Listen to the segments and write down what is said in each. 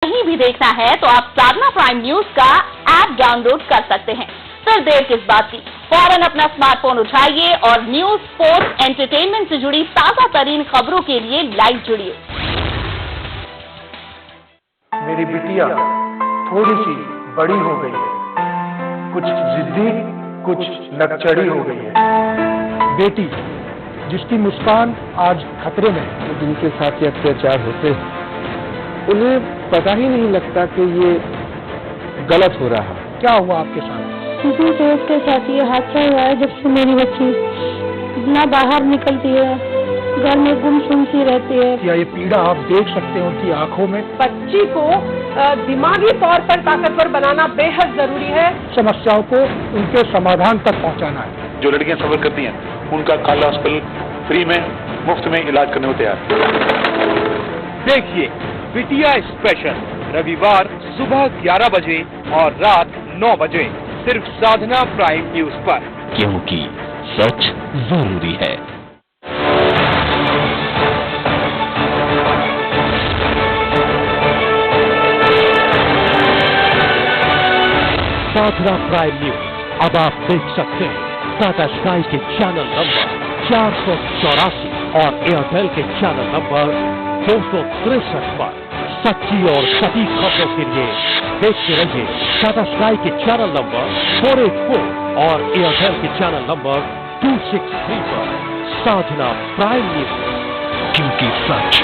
कहीं भी देखना है तो आप साधना प्राइम न्यूज का ऐप डाउनलोड कर सकते हैं। फिर देर किस बात की, फौरन अपना स्मार्टफोन उठाइए और न्यूज, स्पोर्ट्स, एंटरटेनमेंट से जुड़ी ताजा तरीन खबरों के लिए लाइव जुड़िए। मेरी बिटिया थोड़ी सी बड़ी हो गई है, कुछ जिद्दी, कुछ नकचड़ी हो गई है। बेटी जिसकी मुस्कान आज खतरे में है, जिनके साथ ये अत्याचार होते हैं उन्हें पता ही नहीं लगता कि ये गलत हो रहा है। क्या हुआ आपके साथ? किसी दोस्त के साथ ये हादसा हुआ है। जब से मेरी बच्ची ना बाहर निकलती है, घर में गुमसुम सी रहती है। क्या ये पीड़ा आप देख सकते हैं उनकी आंखों में? बच्ची को दिमागी तौर पर ताकतवर बनाना बेहद जरूरी है। समस्याओं को उनके समाधान तक पहुंचाना है। जो लड़कियां सफर करती हैं उनका खाला हॉस्पिटल फ्री में मुफ्त में इलाज करने को तैयार। देखिए बिटिया स्पेशल रविवार सुबह 11 बजे और रात 9 बजे सिर्फ साधना प्राइम न्यूज पर, क्योंकि सच जरूरी है। साधना प्राइम न्यूज अब आप देख सकते हैं टाटा स्काई के चैनल नंबर 484 और एयरटेल के चैनल नंबर 263 पर। सच्ची और सटीक खबरों के लिए देखते रहिए टाटा स्काई के चैनल नंबर 484 और एयरटेल के चैनल नंबर 263 पर। साधना प्राइम न्यूज, क्योंकि सच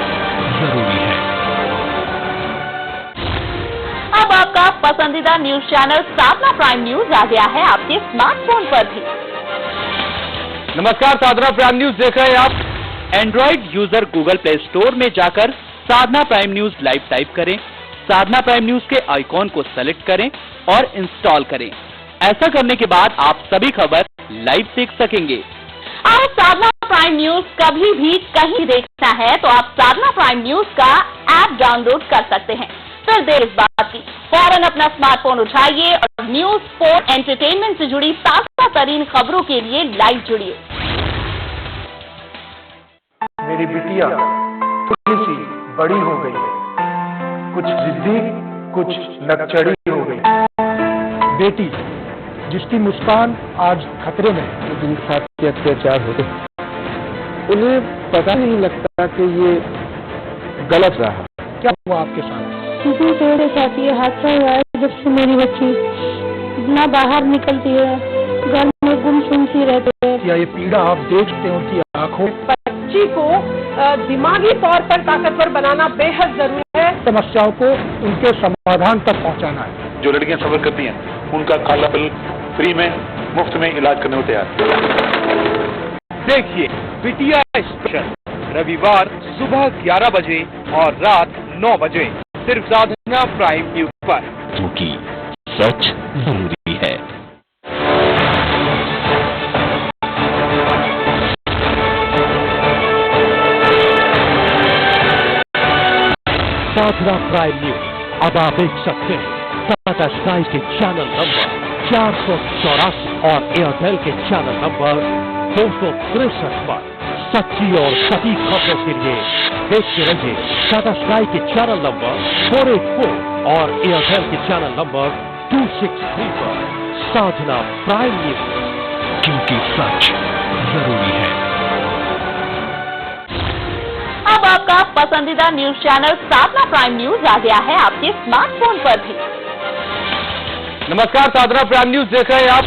जरूरी है। अब आपका पसंदीदा न्यूज चैनल साधना प्राइम न्यूज आ गया है आपके स्मार्टफोन पर भी। नमस्कार, साधना प्राइम न्यूज देख रहे हैं आप। Android user Google play store में जाकर साधना प्राइम न्यूज लाइव टाइप करें, साधना प्राइम न्यूज के आइकॉन को सेलेक्ट करें और इंस्टॉल करें। ऐसा करने के बाद आप सभी खबर लाइव देख सकेंगे। आप साधना प्राइम न्यूज कभी भी कहीं देखना है तो आप साधना प्राइम न्यूज का ऐप डाउनलोड कर सकते हैं। फिर देर इस बात की, फौरन अपना स्मार्टफोन उठाइए और न्यूज, स्पोर्ट्स, एंटरटेनमेंट से जुड़ी ताजा तरीन खबरों के लिए लाइव जुड़िए। मेरी बिटिया थोड़ी सी बड़ी हो गई है, कुछ जिद्दी, कुछ नकचड़ी हो गई है। बेटी जिसकी मुस्कान आज खतरे में है, जिनके साथ ये अत्याचार होते हैं उन्हें पता नहीं लगता कि ये गलत रहा। क्या हुआ आपके साथ? किसी दोस्त के साथ ये हादसा हुआ है। जब से मेरी बच्ची ना बाहर निकलती है, घर में गुमसुम सी रहती है। क्या ये पीड़ा आप देख सकते हैं उनकी आंखों में? बच्ची को दिमागी तौर पर ताकतवर बनाना बेहद जरूरी है। समस्याओं को उनके समाधान तक पहुंचाना है। जो लड़कियां सफर करती हैं उनका खाला हॉस्पिटल फ्री में मुफ्त में इलाज करने को तैयार। देखिए बिटिया स्पेशल रविवार सुबह 11 बजे और रात 9 बजे सिर्फ साधना प्राइम न्यूज पर, क्योंकि सच जरूरी है। साधना प्राइम न्यूज अब आप देख सकते हैं टाटा स्काई के चैनल नंबर 484 और एयरटेल के चैनल नंबर 263 पर। सच्ची और सटीक खबरों के लिए देखते रहिए टाटा स्काई के चैनल नंबर 484 और एयरटेल के चैनल नंबर 263 पर। साधना प्राइम न्यूज, क्योंकि सच जरूरी है। अब आपका पसंदीदा न्यूज चैनल साधना प्राइम न्यूज आ गया है आपके स्मार्टफोन पर भी। नमस्कार, साधना प्राइम न्यूज देख रहे हैं आप।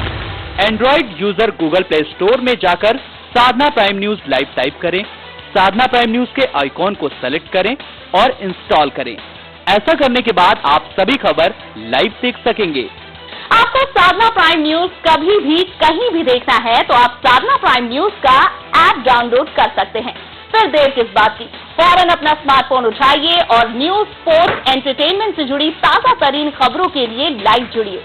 Android user Google play store में जाकर साधना प्राइम न्यूज लाइव टाइप करें, साधना प्राइम न्यूज के आइकॉन को सेलेक्ट करें और इंस्टॉल करें। ऐसा करने के बाद आप सभी खबर लाइव देख सकेंगे। आपको साधना प्राइम न्यूज कभी भी कहीं भी देखना है तो आप साधना प्राइम न्यूज का ऐप डाउनलोड कर सकते हैं। फिर देर किस बात की, फौरन अपना स्मार्टफोन उठाइए और न्यूज, स्पोर्ट्स, एंटरटेनमेंट से जुड़ी ताजा तरीन खबरों के लिए लाइव जुड़िए।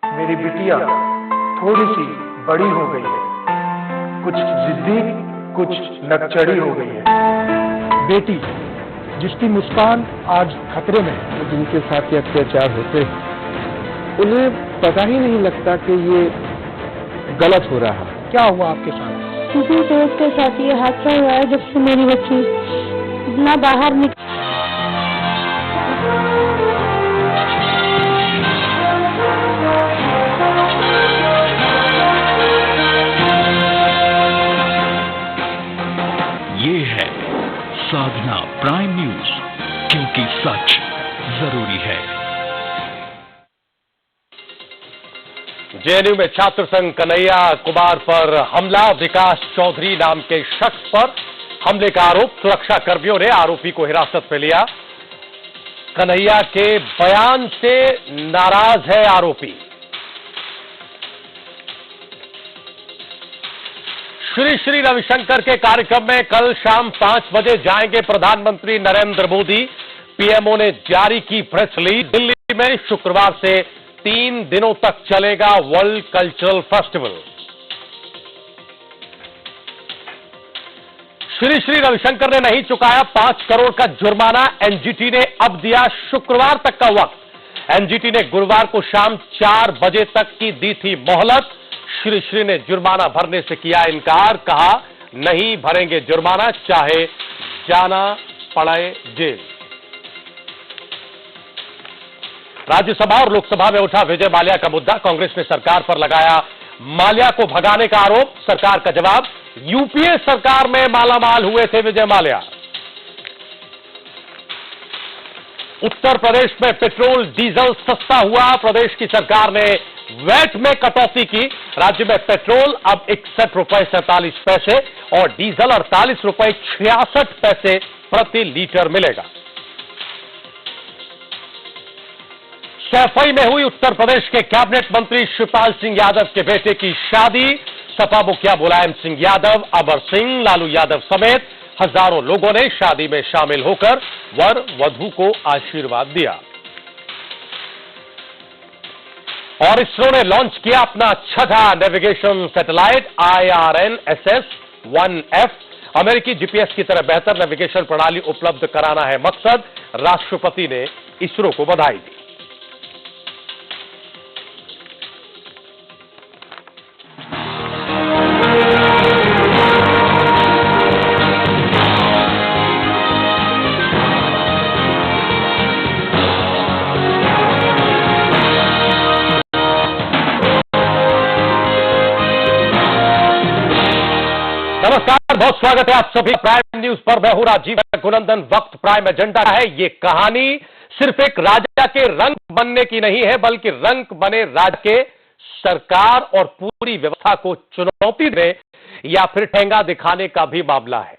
मेरी बिटिया थोड़ी सी बड़ी हो गई है, कुछ जिद्दी, कुछ नकचड़ी हो गई है। बेटी जिसकी मुस्कान आज खतरे में है, जिनके साथ ये अत्याचार होते हैं उन्हें पता ही नहीं लगता कि ये गलत हो रहा है। क्या हुआ आपके साथ? किसी दोस्त के साथ ये हादसा हुआ है। जब से मेरी बच्ची ना बाहर निकल साधना प्राइम न्यूज, क्योंकि सच जरूरी है। जेएनयू में छात्र संघ कन्हैया कुमार पर हमला, विकास चौधरी नाम के शख्स पर हमले का आरोप। सुरक्षा कर्मियों ने आरोपी को हिरासत में लिया। कन्हैया के बयान से नाराज है आरोपी। श्री श्री रविशंकर के कार्यक्रम में कल शाम 5 बजे जाएंगे प्रधानमंत्री नरेंद्र मोदी। पीएमओ ने जारी की प्रेस रिलीज। दिल्ली में शुक्रवार से 3 दिनों तक चलेगा world cultural festival. Shri Shri Ravishankar ने नहीं चुकाया 5 करोड़ का जुर्माना। एनजीटी ने अब दिया शुक्रवार तक का वक्त। एनजीटी ने गुरुवार को शाम 4 बजे तक की दी थी मोहलत। श्री श्री ने जुर्माना भरने से किया इनकार। कहा नहीं भरेंगे जुर्माना, चाहे जाना पड़े जेल। राज्यसभा और लोकसभा में उठा विजय माल्या का मुद्दा। कांग्रेस ने सरकार पर लगाया माल्या को भगाने का आरोप। सरकार का जवाब, यूपीए सरकार में मालामाल हुए थे विजय माल्या। उत्तर प्रदेश में पेट्रोल डीजल सस्ता हुआ। प्रदेश की सरकार ने वैट में कटौती की। राज्य में पेट्रोल अब 61 रुपए 47 पैसे और डीजल 48 रुपए 66 पैसे प्रति लीटर मिलेगा। सैफई में हुई उत्तर प्रदेश के कैबिनेट मंत्री शिवपाल सिंह यादव के बेटे की शादी। सपा मुखिया मुलायम सिंह यादव, अमर सिंह, लालू यादव समेत हजारों लोगों ने शादी में शामिल होकर वर वधू को आशीर्वाद दिया। और इसरो ने लॉन्च किया अपना 6वां नेविगेशन सैटेलाइट IRNSS-1F। अमेरिकी जीपीएस की तरह बेहतर नेविगेशन प्रणाली उपलब्ध कराना है मकसद। राष्ट्रपति ने इसरो को बधाई दी। नमस्कार, बहुत स्वागत है आप सभी प्राइम न्यूज पर। मैं हूं राजीव रघुनंदन। वक्त प्राइम एजेंडा है। ये कहानी सिर्फ एक राजा के रंक बनने की नहीं है, बल्कि रंक बने राज के सरकार और पूरी व्यवस्था को चुनौती देने या फिर ठेंगा दिखाने का भी मामला है।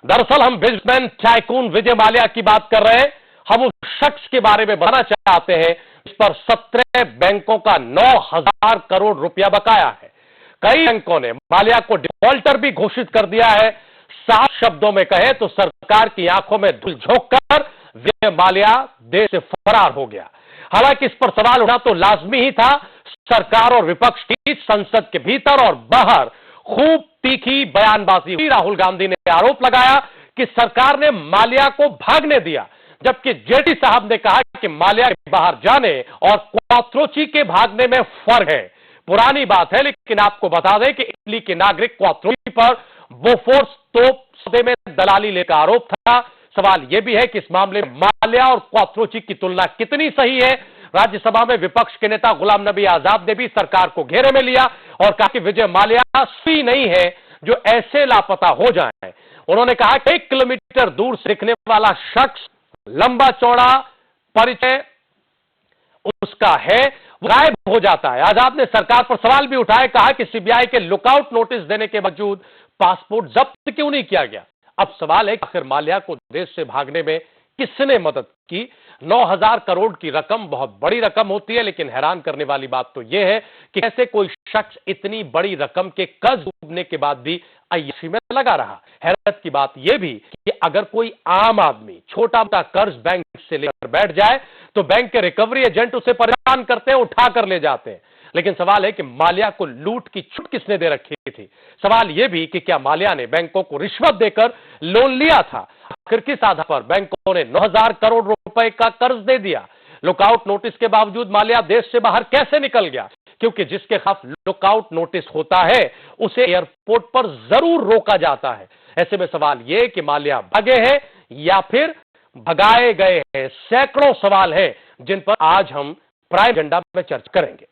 दरअसल हम बिजनेसमैन टाइकून विजय माल्या की बात कर रहे हैं। हम उस शख्स के बारे में बताना चाहते हैं जिस पर 17 बैंकों का 9,000 करोड़ रुपया बकाया है। कई बैंकों ने माल्या को डिफॉल्टर भी घोषित कर दिया है। साफ शब्दों में कहे तो सरकार की आंखों में धूल झोंककर विजय माल्या देश से फरार हो गया। हालांकि इस पर सवाल उठा तो लाजमी ही था। सरकार और विपक्ष की संसद के भीतर और बाहर खूब तीखी बयानबाजी हुई। राहुल गांधी ने आरोप लगाया कि सरकार ने माल्या को भागने दिया, जबकि जेटली साहब ने कहा कि माल्या के बाहर जाने और क्वात्रोची के भागने में फर्क है। पुरानी बात है, लेकिन आपको बता दें कि इटली के नागरिक क्वात्रोची पर बोफोर्स तोप सौदे में दलाली लेने का आरोप था। सवाल यह भी है कि इस मामले में माल्या और क्वात्रोची की तुलना कितनी सही है। राज्यसभा में विपक्ष के नेता गुलाम नबी आजाद ने भी सरकार को घेरे में लिया और कहा कि विजय माल्या सुई नहीं है जो ऐसे लापता हो जाए। उन्होंने कहा कि 1 किलोमीटर दूर से दिखने वाला शख्स, लंबा चौड़ा परिचय उसका है, वो गायब हो जाता है। आजाद ने सरकार पर सवाल भी उठाए। कहा कि सीबीआई के लुकआउट नोटिस देने के बावजूद पासपोर्ट जब्त क्यों नहीं किया गया। अब सवाल है कि आखिर माल्या को देश से भागने में किसने मदद की। 9,000 करोड़ की रकम बहुत बड़ी रकम होती है, लेकिन हैरान करने वाली बात तो यह है कि कैसे कोई शख्स इतनी बड़ी रकम के कर्ज डूबने के बाद भी अय्याशी में लगा रहा। हैरत की बात यह भी कि अगर कोई आम आदमी छोटा मोटा कर्ज बैंक से लेकर बैठ जाए तो बैंक के रिकवरी एजेंट उसे परेशान करते हैं, उठा कर ले जाते हैं। लेकिन सवाल है कि माल्या को लूट की छूट किसने दे रखी थी। सवाल यह भी कि क्या माल्या ने बैंकों को रिश्वत देकर लोन लिया था। आखिर किस आधार पर बैंकों ने 9,000 करोड़ रुपए का कर्ज दे दिया। लुकआउट नोटिस के बावजूद माल्या देश से बाहर कैसे निकल गया, क्योंकि जिसके खिलाफ लुकआउट नोटिस होता है उसे एयरपोर्ट पर जरूर रोका जाता है। ऐसे में सवाल यह कि माल्या भागे हैं या फिर भगाए गए हैं। सैकड़ों सवाल हैं जिन पर आज हम प्राइम एजेंडा में चर्चा करेंगे।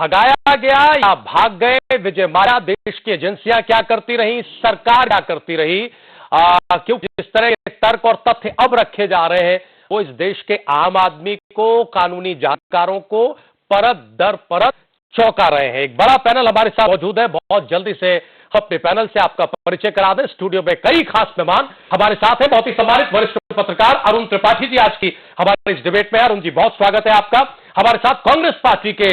भगाया गया या भाग गए विजय माल्या? देश की एजेंसियां क्या करती रही, सरकार क्या करती रही? क्योंकि जिस तरह के तर्क और तथ्य अब रखे जा रहे हैं वो इस देश के आम आदमी को, कानूनी जानकारों को परत दर परत चौंका रहे हैं। एक बड़ा पैनल हमारे साथ मौजूद है, बहुत जल्दी से अपने पैनल से आपका परिचय करा दें। स्टूडियो में कई खास मेहमान हमारे साथ हैं। बहुत ही सम्मानित वरिष्ठ पत्रकार अरुण त्रिपाठी जी आज की हमारे इस डिबेट में। अरुण जी, बहुत स्वागत है आपका। हमारे साथ कांग्रेस पार्टी के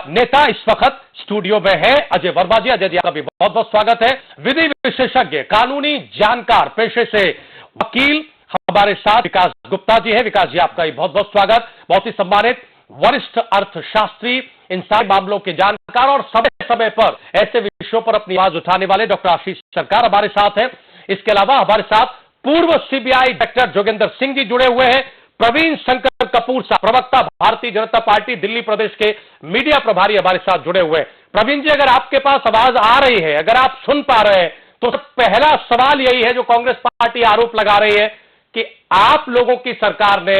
नेता इस वक्त स्टूडियो में है अजय वर्मा जी। अजय जी, आपका भी बहुत बहुत स्वागत है। विधि विशेषज्ञ, कानूनी जानकार, पेशे से वकील हमारे साथ विकास गुप्ता जी है। विकास जी, आपका भी बहुत बहुत स्वागत। बहुत ही सम्मानित वरिष्ठ अर्थशास्त्री, इंसानी मामलों के जानकार और समय समय पर ऐसे विषयों पर अपनी आवाज उठाने वाले डॉक्टर आशीष सरकार हमारे साथ हैं। इसके अलावा हमारे साथ पूर्व सीबीआई डायरेक्टर जोगेंद्र सिंह जी जुड़े हुए हैं। प्रवीण शंकर कपूर साहब, प्रवक्ता, भारतीय जनता पार्टी दिल्ली प्रदेश के मीडिया प्रभारी हमारे साथ जुड़े हुए हैं। प्रवीण जी, अगर आपके पास आवाज आ रही है, अगर आप सुन पा रहे हैं, तो पहला सवाल यही है जो कांग्रेस पार्टी आरोप लगा रही है कि आप लोगों की सरकार ने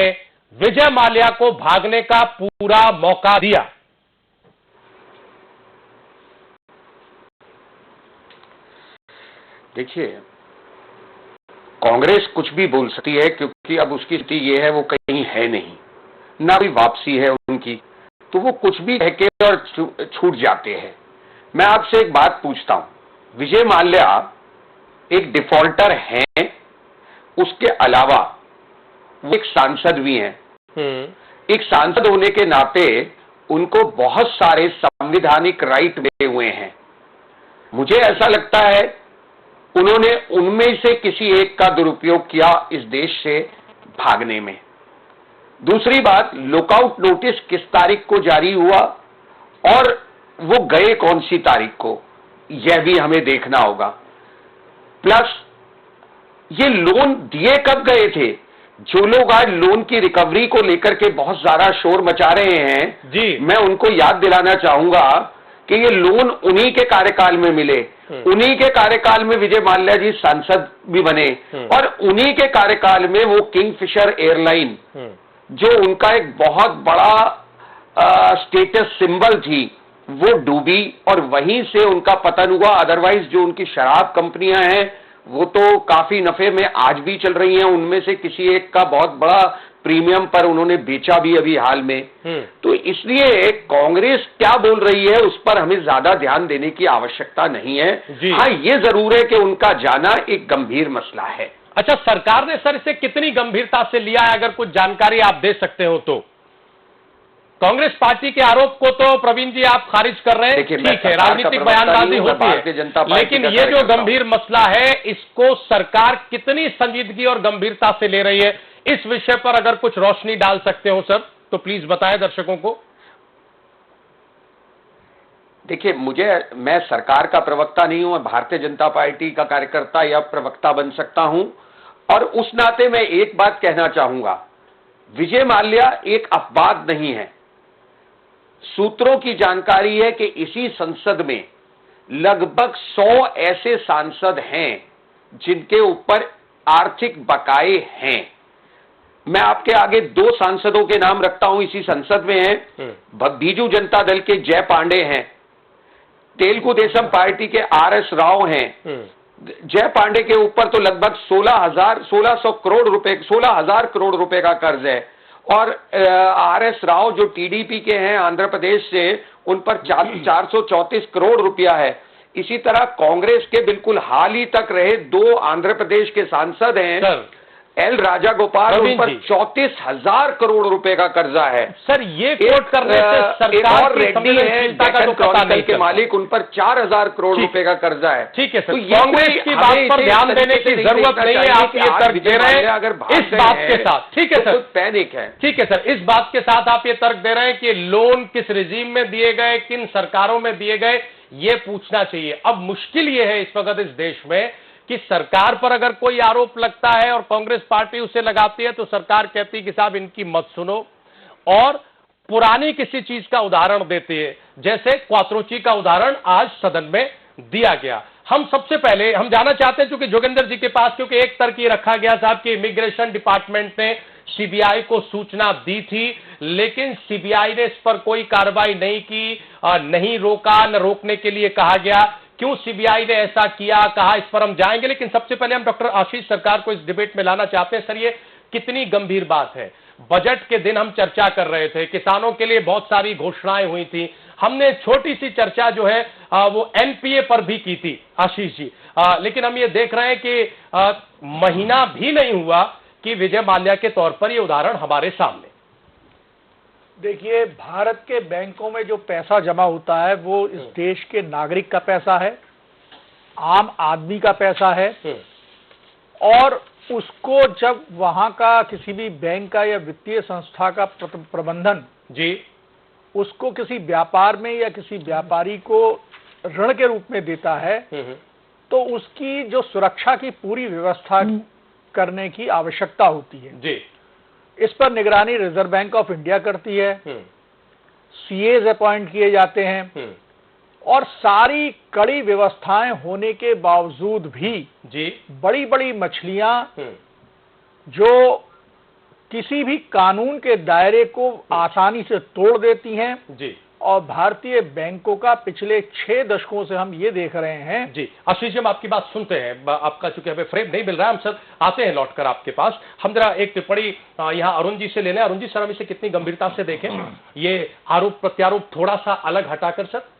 विजय माल्या को भागने का पूरा मौका दिया। देखिए, कांग्रेस कुछ भी बोल सकती है क्योंकि अब उसकी स्थिति ये है, वो कहीं है नहीं, ना भी वापसी है उनकी, तो वो कुछ भी कह के और छूट जाते हैं। मैं आपसे एक बात पूछता हूं, विजय माल्या एक डिफॉल्टर हैं, उसके अलावा वो एक सांसद भी हैं। एक सांसद होने के नाते उनको बहुत सारे संवैधानिक राइट मिले हुए हैं। मुझे ऐसा लगता है उन्होंने उनमें से किसी एक का दुरुपयोग किया इस देश से भागने में। दूसरी बात, लुकआउट नोटिस किस तारीख को जारी हुआ और वो गए कौन सी तारीख को, यह भी हमें देखना होगा। प्लस ये लोन दिए कब गए थे? जो लोग आज लोन की रिकवरी को लेकर के बहुत ज्यादा शोर मचा रहे हैं जी, मैं उनको याद दिलाना चाहूंगा कि ये लोन उन्हीं के कार्यकाल में मिले, उन्हीं के कार्यकाल में विजय माल्या जी सांसद भी बने और उन्हीं के कार्यकाल में वो किंगफिशर एयरलाइन, जो उनका एक बहुत बड़ा स्टेटस सिंबल थी, वो डूबी और वहीं से उनका पतन हुआ। अदरवाइज जो उनकी शराब कंपनियां हैं वो तो काफी नफे में आज भी चल रही हैं। उनमें से किसी एक का बहुत बड़ा प्रीमियम पर उन्होंने बेचा भी अभी हाल में। तो इसलिए कांग्रेस क्या बोल रही है उस पर हमें ज्यादा ध्यान देने की आवश्यकता नहीं है। हाँ, ये जरूर है कि उनका जाना एक गंभीर मसला है। अच्छा, सरकार ने सर इसे कितनी गंभीरता से लिया है, अगर कुछ जानकारी आप दे सकते हो तो? कांग्रेस पार्टी के आरोप को तो प्रवीण जी आप खारिज कर रहे हैं, ठीक है, राजनीतिक बयानबाजी होती है, लेकिन ये जो गंभीर मसला है इसको सरकार कितनी संजीदगी और गंभीरता से ले रही है, इस विषय पर अगर कुछ रोशनी डाल सकते हो सर तो प्लीज बताएं दर्शकों को। देखिए, मैं सरकार का प्रवक्ता नहीं हूं, मैं भारतीय जनता पार्टी का कार्यकर्ता या प्रवक्ता बन सकता हूं, और उस नाते मैं एक बात कहना चाहूंगा, विजय माल्या एक अपवाद नहीं है। सूत्रों की जानकारी है कि इसी संसद में लगभग 100 ऐसे सांसद हैं जिनके ऊपर आर्थिक बकाये हैं। मैं आपके आगे 2 सांसदों के नाम रखता हूं, इसी संसद में हैं। बीजू जनता दल के जय पांडे हैं, तेलुगु देशम पार्टी के RS राव हैं। जय पांडे के ऊपर तो लगभग 16,000 करोड़ रुपए का कर्ज है, और RS राव जो TDP के हैं आंध्र प्रदेश से, उन पर 434 करोड़ रुपया है। इसी तरह कांग्रेस के बिल्कुल हाल ही तक रहे 2 आंध्र प्रदेश के सांसद हैं, एल राजा गोपाल, उन पर 34,000 करोड़ रुपए का कर्जा है। सर, ये कोट करने से सरकार और रेड्डी है डेक्कन क्रॉनिकल के मालिक, उन पर 4,000 करोड़ रुपए का कर्जा है। ठीक है सर, कांग्रेस की बात पर ध्यान देने की जरूरत नहीं है, आप ये तर्क दे रहे हैं अगर इस बात के साथ। ठीक है सर, पैनिक है। ठीक है सर, इस बात के साथ आप ये तर्क दे रहे हैं कि लोन किस रिजीम में दिए गए, किन सरकारों में दिए गए, ये पूछना चाहिए। अब मुश्किल ये है इस वक्त इस देश में कि सरकार पर अगर कोई आरोप लगता है और कांग्रेस पार्टी उसे लगाती है तो सरकार कहती है कि साहब इनकी मत सुनो, और पुरानी किसी चीज का उदाहरण देती है, जैसे क्वात्रोची का उदाहरण आज सदन में दिया गया। हम सबसे पहले हम जानना चाहते हैं, चूंकि जोगेंद्र जी के पास, क्योंकि एक तर्क ये रखा गया साहब कि इमिग्रेशन डिपार्टमेंट ने सीबीआई को सूचना दी थी, लेकिन सीबीआई ने इस पर कोई कार्रवाई नहीं की, नहीं रोका, न रोकने के लिए कहा गया। क्यों सीबीआई ने ऐसा किया, कहा, इस पर हम जाएंगे, लेकिन सबसे पहले हम डॉक्टर आशीष सरकार को इस डिबेट में लाना चाहते हैं। सर, ये कितनी गंभीर बात है। बजट के दिन हम चर्चा कर रहे थे, किसानों के लिए बहुत सारी घोषणाएं हुई थी, हमने छोटी सी चर्चा जो है वो एनपीए पर भी की थी आशीष जी, लेकिन हम ये देख रहे हैं कि महीना भी नहीं हुआ कि विजय माल्या के तौर पर ये उदाहरण हमारे सामने। देखिए, भारत के बैंकों में जो पैसा जमा होता है वो इस देश के नागरिक का पैसा है, आम आदमी का पैसा है, और उसको जब वहां का किसी भी बैंक का या वित्तीय संस्था का प्रबंधन जी उसको किसी व्यापार में या किसी व्यापारी को ऋण के रूप में देता है, तो उसकी जो सुरक्षा की पूरी व्यवस्था करने की आवश्यकता होती है जी। इस पर निगरानी रिजर्व बैंक ऑफ इंडिया करती है, सीएज अपॉइंट किए जाते हैं, और सारी कड़ी व्यवस्थाएं होने के बावजूद भी जी बड़ी बड़ी मछलियां जो किसी भी कानून के दायरे को आसानी से तोड़ देती हैं जी, और भारतीय बैंकों का पिछले 6 दशकों से हम ये देख रहे हैं जी। आशीष जी, हम आपकी बात सुनते हैं, आपका चूंकि हमें फ्रेम नहीं मिल रहा है, हम सर आते हैं लौटकर आपके पास। हम जरा एक टिप्पणी यहाँ अरुण जी से लेने। अरुण जी, सर हम इसे कितनी गंभीरता से देखें, ये आरोप प्रत्यारोप थोड़ा सा अलग हटाकर। सर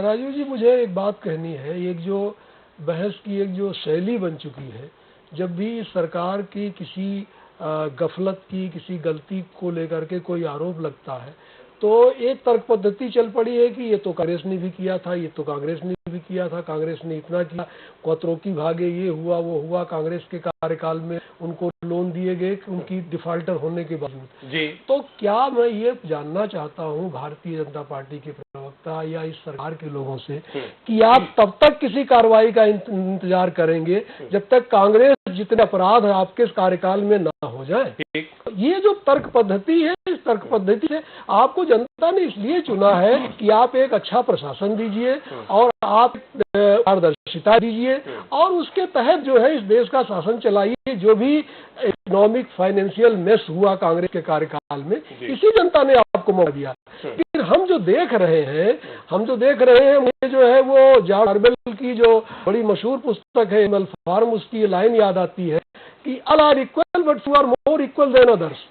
राजीव जी, मुझे एक बात कहनी है, एक जो बहस की एक जो शैली बन चुकी है, जब भी सरकार की किसी गफलत की, किसी गलती को लेकर के कोई आरोप लगता है, तो एक तर्क पद्धति चल पड़ी है कि ये तो कांग्रेस ने भी किया था, ये तो कांग्रेस ने भी किया था, कांग्रेस ने इतना किया, कोतरों की भागे, ये हुआ वो हुआ, कांग्रेस के कार्यकाल में उनको लोन दिए गए उनकी डिफाल्टर होने के बावजूद जी। तो क्या मैं ये जानना चाहता हूँ भारतीय जनता पार्टी के प्रवक्ता या इस सरकार के लोगों से कि आप तब तक किसी कार्रवाई का इंतजार करेंगे जब तक कांग्रेस जितने अपराध है आपके इस कार्यकाल में ना हो जाए। ये जो तर्क पद्धति है, इस तर्क पद्धति से आपको जनता ने इसलिए चुना है कि आप एक अच्छा प्रशासन दीजिए और आप पारदर्शिता दीजिए और उसके तहत जो है इस देश का शासन चलाइए। जो भी इकोनॉमिक फाइनेंशियल मेस हुआ कांग्रेस के कार्यकाल में, इसी जनता ने आपको मौका दिया। फिर हम जो देख रहे हैं मुझे जो है वो जॉर्ज ऑरवेल की जो बड़ी मशहूर पुस्तक है एनिमल फार्म, उसकी लाइन याद आती है कि all are equal but you are more equal than others.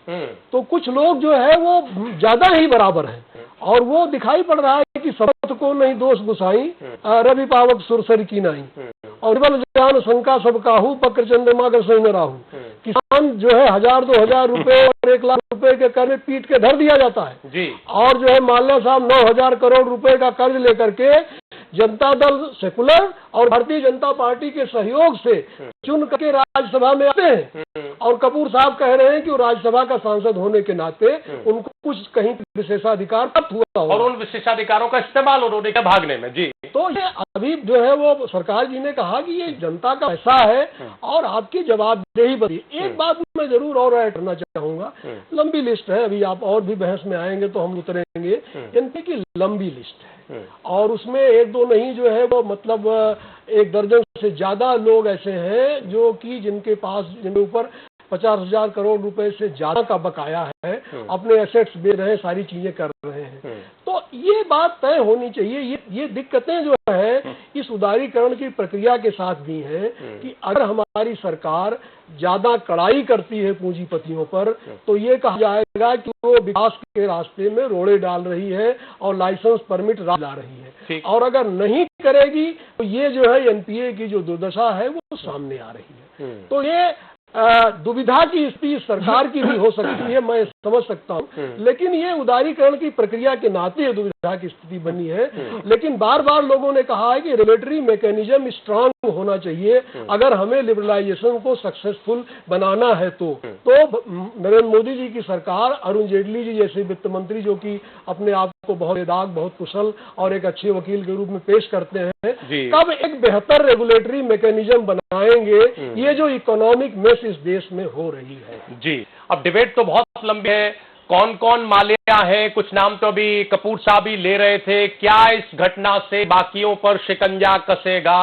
तो कुछ लोग जो है वो ज्यादा ही बराबर हैं, और वो दिखाई पड़ रहा है कि सबत को नहीं दोष गुसाई, रवि पावक सुरसर की नहीं, और बल जान शंका सब काहू, पक्र चंद्रमा कर सही न राहू। किसान जो है 1000-2000 रुपए और 1 लाख रुपए के कर्ज में पीट के धर दिया जाता है जी, और जो है माल्या साहब 9000 करोड़ रुपए का कर्ज लेकर के जनता दल सेकुलर और भारतीय जनता पार्टी के सहयोग से चुन करके राज्यसभा में आते हैं, और कपूर साहब कह रहे हैं कि वो राज्यसभा का सांसद होने के नाते उनको कुछ कहीं विशेषाधिकार प्राप्त हुआ और उन विशेषाधिकारों का इस्तेमाल उन्होंने किया भागने में जी। तो ये अभी जो है वो सरकार जी ने कहा कि ये जनता का पैसा है और आपकी जवाबदेही बनी। एक बात मैं जरूर और ऐड करना चाहूंगा, लंबी लिस्ट है, अभी आप और भी बहस में आएंगे तो हम उतरेंगे। एनपी की लंबी लिस्ट है और उसमें 1-2 नहीं जो है वो मतलब 1 दर्जन से ज्यादा लोग ऐसे हैं जो कि जिनके पास जिनके ऊपर 50,000 करोड़ रुपए से ज्यादा का बकाया है, अपने एसेट्स बेच रहे हैं, सारी चीजें कर रहे हैं। तो ये बात तय होनी चाहिए। ये दिक्कतें जो है इस उदारीकरण की प्रक्रिया के साथ भी हैं कि अगर हमारी सरकार ज्यादा कड़ाई करती है पूंजीपतियों पर तो ये कहा जाएगा कि वो विकास के रास्ते में रोड़े डाल रही है और लाइसेंस परमिट ला रही है, और अगर नहीं करेगी तो ये जो है एनपीए की जो दुर्दशा है वो सामने आ रही है। तो ये दुविधा की स्थिति सरकार की भी हो सकती है, मैं समझ सकता हूँ, लेकिन ये उदारीकरण की प्रक्रिया के नाते दुविधा की स्थिति बनी है। लेकिन बार बार लोगों ने कहा है कि रेगुलेटरी मैकेनिज्म स्ट्रांग होना चाहिए अगर हमें लिबरलाइजेशन को सक्सेसफुल बनाना है। तो नरेंद्र मोदी जी की सरकार, अरुण जेटली जी जैसे वित्त मंत्री जो कि अपने आप को बहुत बेदाग, बहुत कुशल और एक अच्छे वकील के रूप में पेश करते हैं, कब एक बेहतर रेगुलेटरी मैकेनिज्म बनाएंगे ये जो इकोनॉमिक मेस इस देश में हो रही है जी। अब डिबेट तो बहुत लंबी है, कौन कौन माल्या है, कुछ नाम तो अभी कपूर साहब ही ले रहे थे। क्या इस घटना से बाकियों पर शिकंजा कसेगा?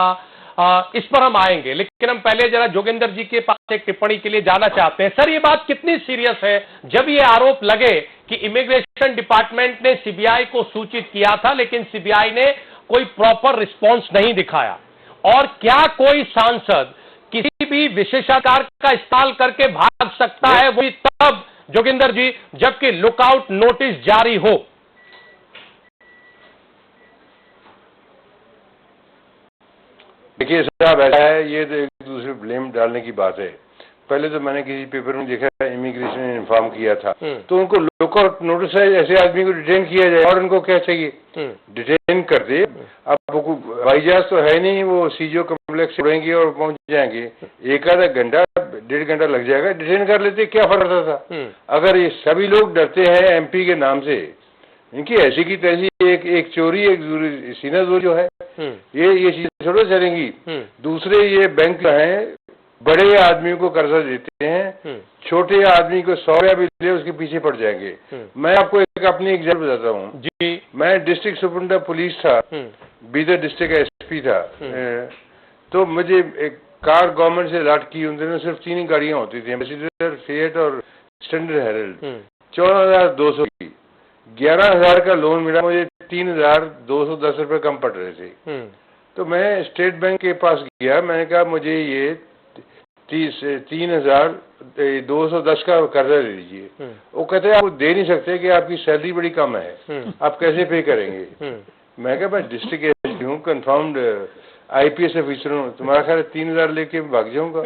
इस पर हम आएंगे, लेकिन हम पहले जरा जोगेंद्र जी के पास एक टिप्पणी के लिए जाना चाहते हैं। सर, ये बात कितनी सीरियस है जब ये आरोप लगे कि इमिग्रेशन डिपार्टमेंट ने सीबीआई को सूचित किया था, लेकिन सीबीआई ने कोई प्रॉपर रिस्पॉन्स नहीं दिखाया, और क्या कोई सांसद किसी भी विशेषाधिकार का इस्तेमाल करके भाग सकता है, वही तब जोगिंदर जी जबकि लुकआउट नोटिस जारी हो? देखिए साहब, ऐसा है, ये तो एक दूसरे ब्लेम डालने की बात है। पहले तो मैंने किसी पेपर में देखा, इमिग्रेशन ने इन्फॉर्म किया था, तो उनको लुकआउट नोटिस है, ऐसे आदमी को डिटेन किया जाए, और उनको क्या चाहिए, डिटेन कर दे। अब हवाई जहाज तो है नहीं, वो सीजो कॉम्प्लेक्स उड़ेंगे और पहुंच जाएंगे, एक आधा घंटा 1.5 घंटा लग जाएगा, डिटेन कर लेते, क्या फर्क पड़ता था। अगर ये सभी लोग डरते हैं एमपी के नाम से, इनकी ऐसी की तैसी एक चोरी, एक सीनाजोरी जो है, ये चीजें थोड़ा चलेंगी। दूसरे ये बैंक हैं, बड़े आदमी को कर्जा देते हैं, छोटे आदमी को 100 रुपया भी ले उसके पीछे पड़ जाएंगे। मैं आपको एक अपनी एग्जाम्पल बताता हूँ जी। मैं डिस्ट्रिक्ट सुपरिटेंडेंट पुलिस था, बीदर डिस्ट्रिक्ट एसपी था, तो मुझे एक कार गवर्नमेंट से अलॉट की, उन दिनों सिर्फ 3 गाड़ियां होती थी, एम्बेसडर, फिएट और स्टैंडर्ड हेरल्ड, 14,200 की, 11,000 का लोन मिला मुझे, 3,210 रुपए कम पड़ रहे थे। तो मैं स्टेट बैंक के पास गया, मैंने कहा मुझे ये 3,210 का कर्जा दे दीजिए। वो कहते हैं आप दे नहीं सकते कि आपकी सैलरी बड़ी कम है, आप कैसे पे करेंगे। मैं कहा मैं डिस्ट्रिक्ट एसपी हूँ, कन्फर्म्ड आईपीएस ऑफिसर हूँ, तुम्हारा ख्याल 3,000 लेके भाग जाऊंगा।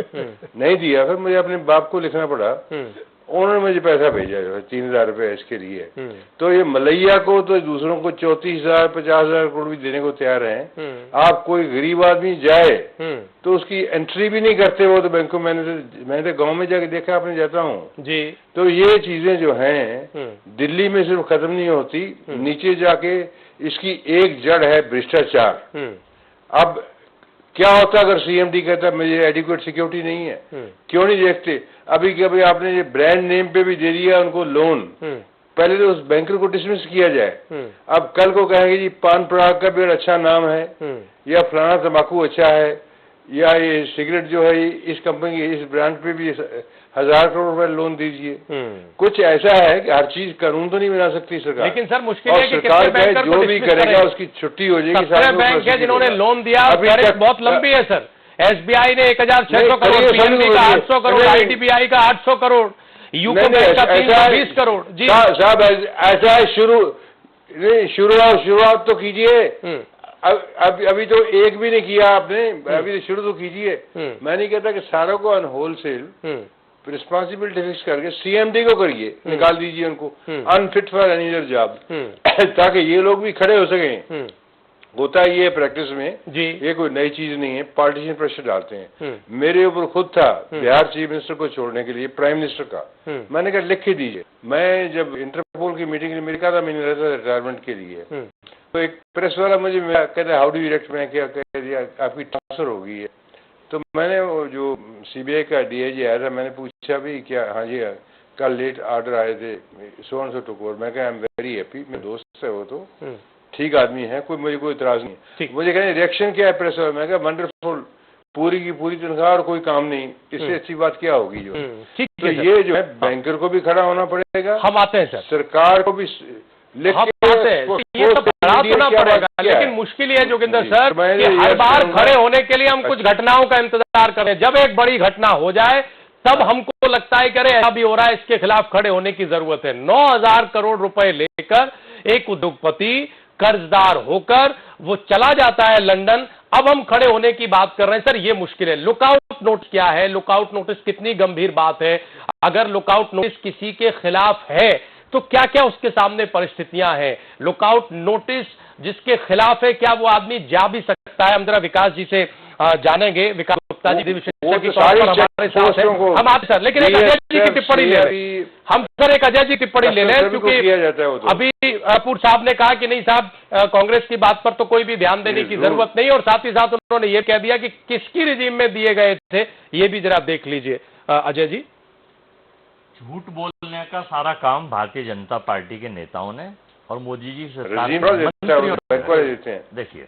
नहीं दिया, फिर मुझे अपने बाप को लिखना पड़ा, उन्होंने मुझे पैसा भेजा जो है 3,000 रुपये इसके लिए। तो ये मलैया को तो दूसरों को 34,000 50,000 करोड़ भी देने को तैयार हैं। आप कोई गरीब आदमी जाए तो उसकी एंट्री भी नहीं करते वो तो बैंकों। मैंने तो गांव में जाके देखा, आपने जाता हूँ जी। तो ये चीजें जो हैं दिल्ली में सिर्फ खत्म नहीं होती, नीचे जाके इसकी एक जड़ है भ्रष्टाचार। अब क्या होता अगर सीएमडी कहता मुझे एडिक्वेट सिक्योरिटी नहीं है, क्यों नहीं देखते? अभी कभी आपने ये ब्रांड नेम पे भी दे दिया उनको लोन, पहले तो उस बैंकर को डिसमिस किया जाए। अब कल को कहेंगे जी पान पराग का भी अच्छा नाम है, या फलाना तंबाकू अच्छा है, या ये सिगरेट जो है इस कंपनी इस ब्रांड पे भी 1,000 करोड़ रुपए लोन दीजिए। कुछ ऐसा है कि हर चीज कानून तो नहीं बना सकती सरकार, लेकिन सर मुश्किल है कि सरकार का जो भी करेगा उसकी छुट्टी हो जाएगी। बैंक है जिन्होंने लोन दिया, बहुत लंबी है सर। एसबीआई ने 1,600 करोड़, पीएनबी का 800 करोड़, आईडीबीआई का 800 करोड़, यूको बैंक का 320 करोड़। जी साहब ऐसा है, शुरुआत तो कीजिए। अभी तो एक भी नहीं किया आपने, अभी तो शुरू तो कीजिए। मैं नहीं कहता कि सारों को होलसेल रिस्पॉन्सिबिलिटी फिक्स करके सीएमडी को करिए, निकाल दीजिए उनको, unfit for any other job, ताकि ये लोग भी खड़े हो सकें। होता है ये प्रैक्टिस में जी, ये कोई नई चीज नहीं है, पॉलिटिशियन प्रेशर डालते हैं। मेरे ऊपर खुद था बिहार चीफ मिनिस्टर को छोड़ने के लिए प्राइम मिनिस्टर का, मैंने कहा लिख के दीजिए। मैं जब इंटरपोल की मीटिंग अमेरिका था, मैंने रहता रिटायरमेंट के लिए, तो एक प्रेस वाला मुझे कहता है हाउ डू यू रिएक्ट, मैं क्या कह दिया आपकी ट्रांसफर हो गई है। तो मैंने वो जो सीबीआई का डीआईजी आया था, मैंने पूछा भी क्या, हाँ जी कल लेट ऑर्डर आए थे, so and so took over. मैं कहा आई एम वेरी हैप्पी, मेरे दोस्त है वो तो ठीक आदमी है, मुझे कोई इतराज नहीं। मुझे कहने रिएक्शन क्या है प्रेस वाला, मैं कहा वंडरफुल, पूरी की पूरी तनख्वाह और कोई काम नहीं, इससे अच्छी बात क्या होगी जो। तो ये जो है बैंकर को भी खड़ा होना पड़ेगा, हम आते हैं सर, सरकार को भी ये तो खड़ा होना पड़ेगा। लेकिन मुश्किल ये है जोगिंदर सर कि हर बार खड़े होने के लिए हम कुछ घटनाओं का इंतजार करें, जब एक बड़ी घटना हो जाए तब हमको लगता है कि अरे ऐसा भी हो रहा है, इसके खिलाफ खड़े होने की जरूरत है। 9,000 करोड़ रुपए लेकर एक उद्योगपति कर्जदार होकर वो चला जाता है लंदन, अब हम खड़े होने की बात कर रहे हैं। सर ये मुश्किल है। लुकआउट नोटिस क्या है, लुकआउट नोटिस कितनी गंभीर बात है? अगर लुकआउट नोटिस किसी के खिलाफ है तो क्या क्या उसके सामने परिस्थितियां हैं? लुकआउट नोटिस जिसके खिलाफ है, क्या वो आदमी जा भी सकता है? हम जरा विकास जी से जानेंगे। विकास गुप्ता जी विशेषज्ञ के तौर पर हमारे साथ हैं, हम आप सर, लेकिन एक अजय जी की टिप्पणी ले लें। हम सर एक अजय जी की टिप्पणी ले लें, क्योंकि अभी पूर्व साहब ने कहा कि नहीं साहब कांग्रेस की बात पर तो कोई भी ध्यान देने की जरूरत नहीं, और साथ ही साथ उन्होंने ये कह दिया कि किसकी रिजीम में दिए गए थे, ये भी जरा देख लीजिए। अजय जी, झूठ बोलने का सारा काम भारतीय जनता पार्टी के नेताओं ने और मोदी जी सरकार देखिए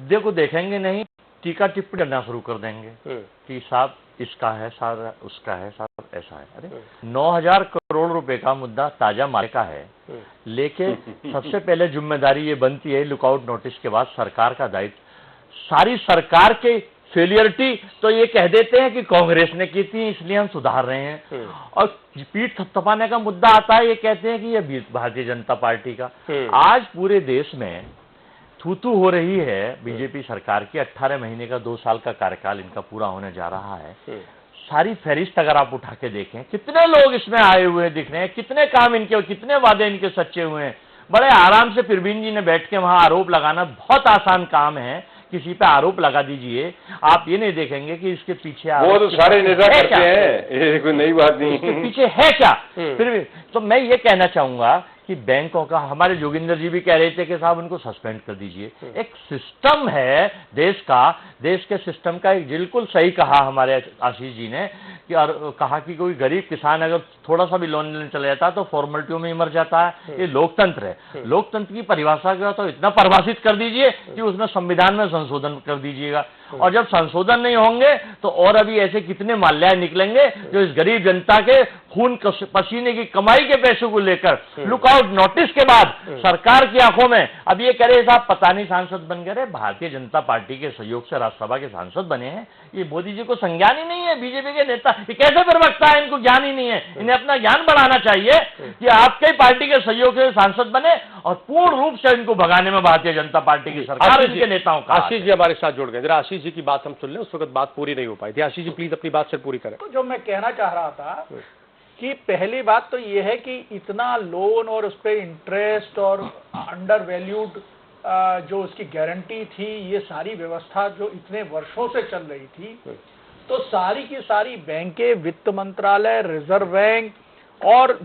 देखो देखेंगे नहीं, टीका टिप्पणी करना शुरू कर देंगे कि साहब इसका है, सारा उसका है, साहब ऐसा है। अरे 9,000 करोड़ रुपए का मुद्दा ताजा मारे का है, लेके सबसे पहले जिम्मेदारी ये बनती है, लुकआउट नोटिस के बाद सरकार का दायित्व। सारी सरकार के फेलियरिटी तो ये कह देते हैं कि कांग्रेस ने की थी इसलिए हम सुधार रहे हैं, और पीठ थपथपाने का मुद्दा आता है ये कहते हैं कि ये भारतीय जनता पार्टी का। आज पूरे देश में थू-थू हो रही है बीजेपी सरकार की। 18 महीने का 2 साल का कार्यकाल इनका पूरा होने जा रहा है। सारी फहरिस्त अगर आप उठा के देखें, कितने लोग इसमें आए हुए दिख रहे हैं, कितने काम इनके, कितने वादे इनके सच्चे हुए हैं। बड़े आराम से प्रवीण जी ने बैठ के वहां आरोप लगाना बहुत आसान काम है, किसी पे आरोप लगा दीजिए, आप ये नहीं देखेंगे कि इसके पीछे वो तो सारे नेता करते हैं, ये कोई नई बात नहीं। इसके पीछे है क्या? फिर भी तो मैं ये कहना चाहूंगा कि बैंकों का, हमारे जोगिंदर जी भी कह रहे थे कि साहब उनको सस्पेंड कर दीजिए। एक सिस्टम है देश का, देश के सिस्टम का एक बिल्कुल सही कहा हमारे आशीष जी ने कि, और कहा कि कोई गरीब किसान अगर थोड़ा सा भी लोन लेने चला जाता है तो फॉर्मेलिटियों में ही मर जाता है। ये लोकतंत्र है। लोकतंत्र की परिभाषा का तो इतना परिभाषित कर दीजिए कि उसमें संविधान में संशोधन कर दीजिएगा, और जब संशोधन नहीं होंगे तो और अभी ऐसे कितने माल्याए निकलेंगे जो इस गरीब जनता के खून पसीने की कमाई के पैसों को लेकर लुकआउट नोटिस के बाद सरकार की आंखों में अब ये कह रहे साहब पता नहीं सांसद बन गए। भारतीय जनता पार्टी के सहयोग से राज्यसभा के सांसद बने हैं। ये मोदी जी को संज्ञान ही नहीं है, बीजेपी के नेता ये कैसे प्रवक्ता है, इनको ज्ञान ही नहीं है। इन्हें अपना ज्ञान बढ़ाना चाहिए कि आपके पार्टी के सहयोग से सांसद बने, और पूर्ण रूप से इनको भगाने में भारतीय जनता पार्टी की सरकार इनके नेताओं का। आशीष जी हमारे साथ जुड़ गए, जरा आशीष जी की बात हम सुन लें, उस वक्त बात पूरी नहीं हो पाई थी। आशीष जी प्लीज अपनी बात से पूरी करें। तो जो मैं कहना चाह रहा था कि पहली बात तो ये है कि इतना लोन और उस पर इंटरेस्ट और अंडर वैल्यूड जो उसकी गारंटी थी, ये सारी व्यवस्था जो इतने वर्षों से चल रही थी, तो सारी की सारी बैंकें, वित्त मंत्रालय, रिजर्व बैंक और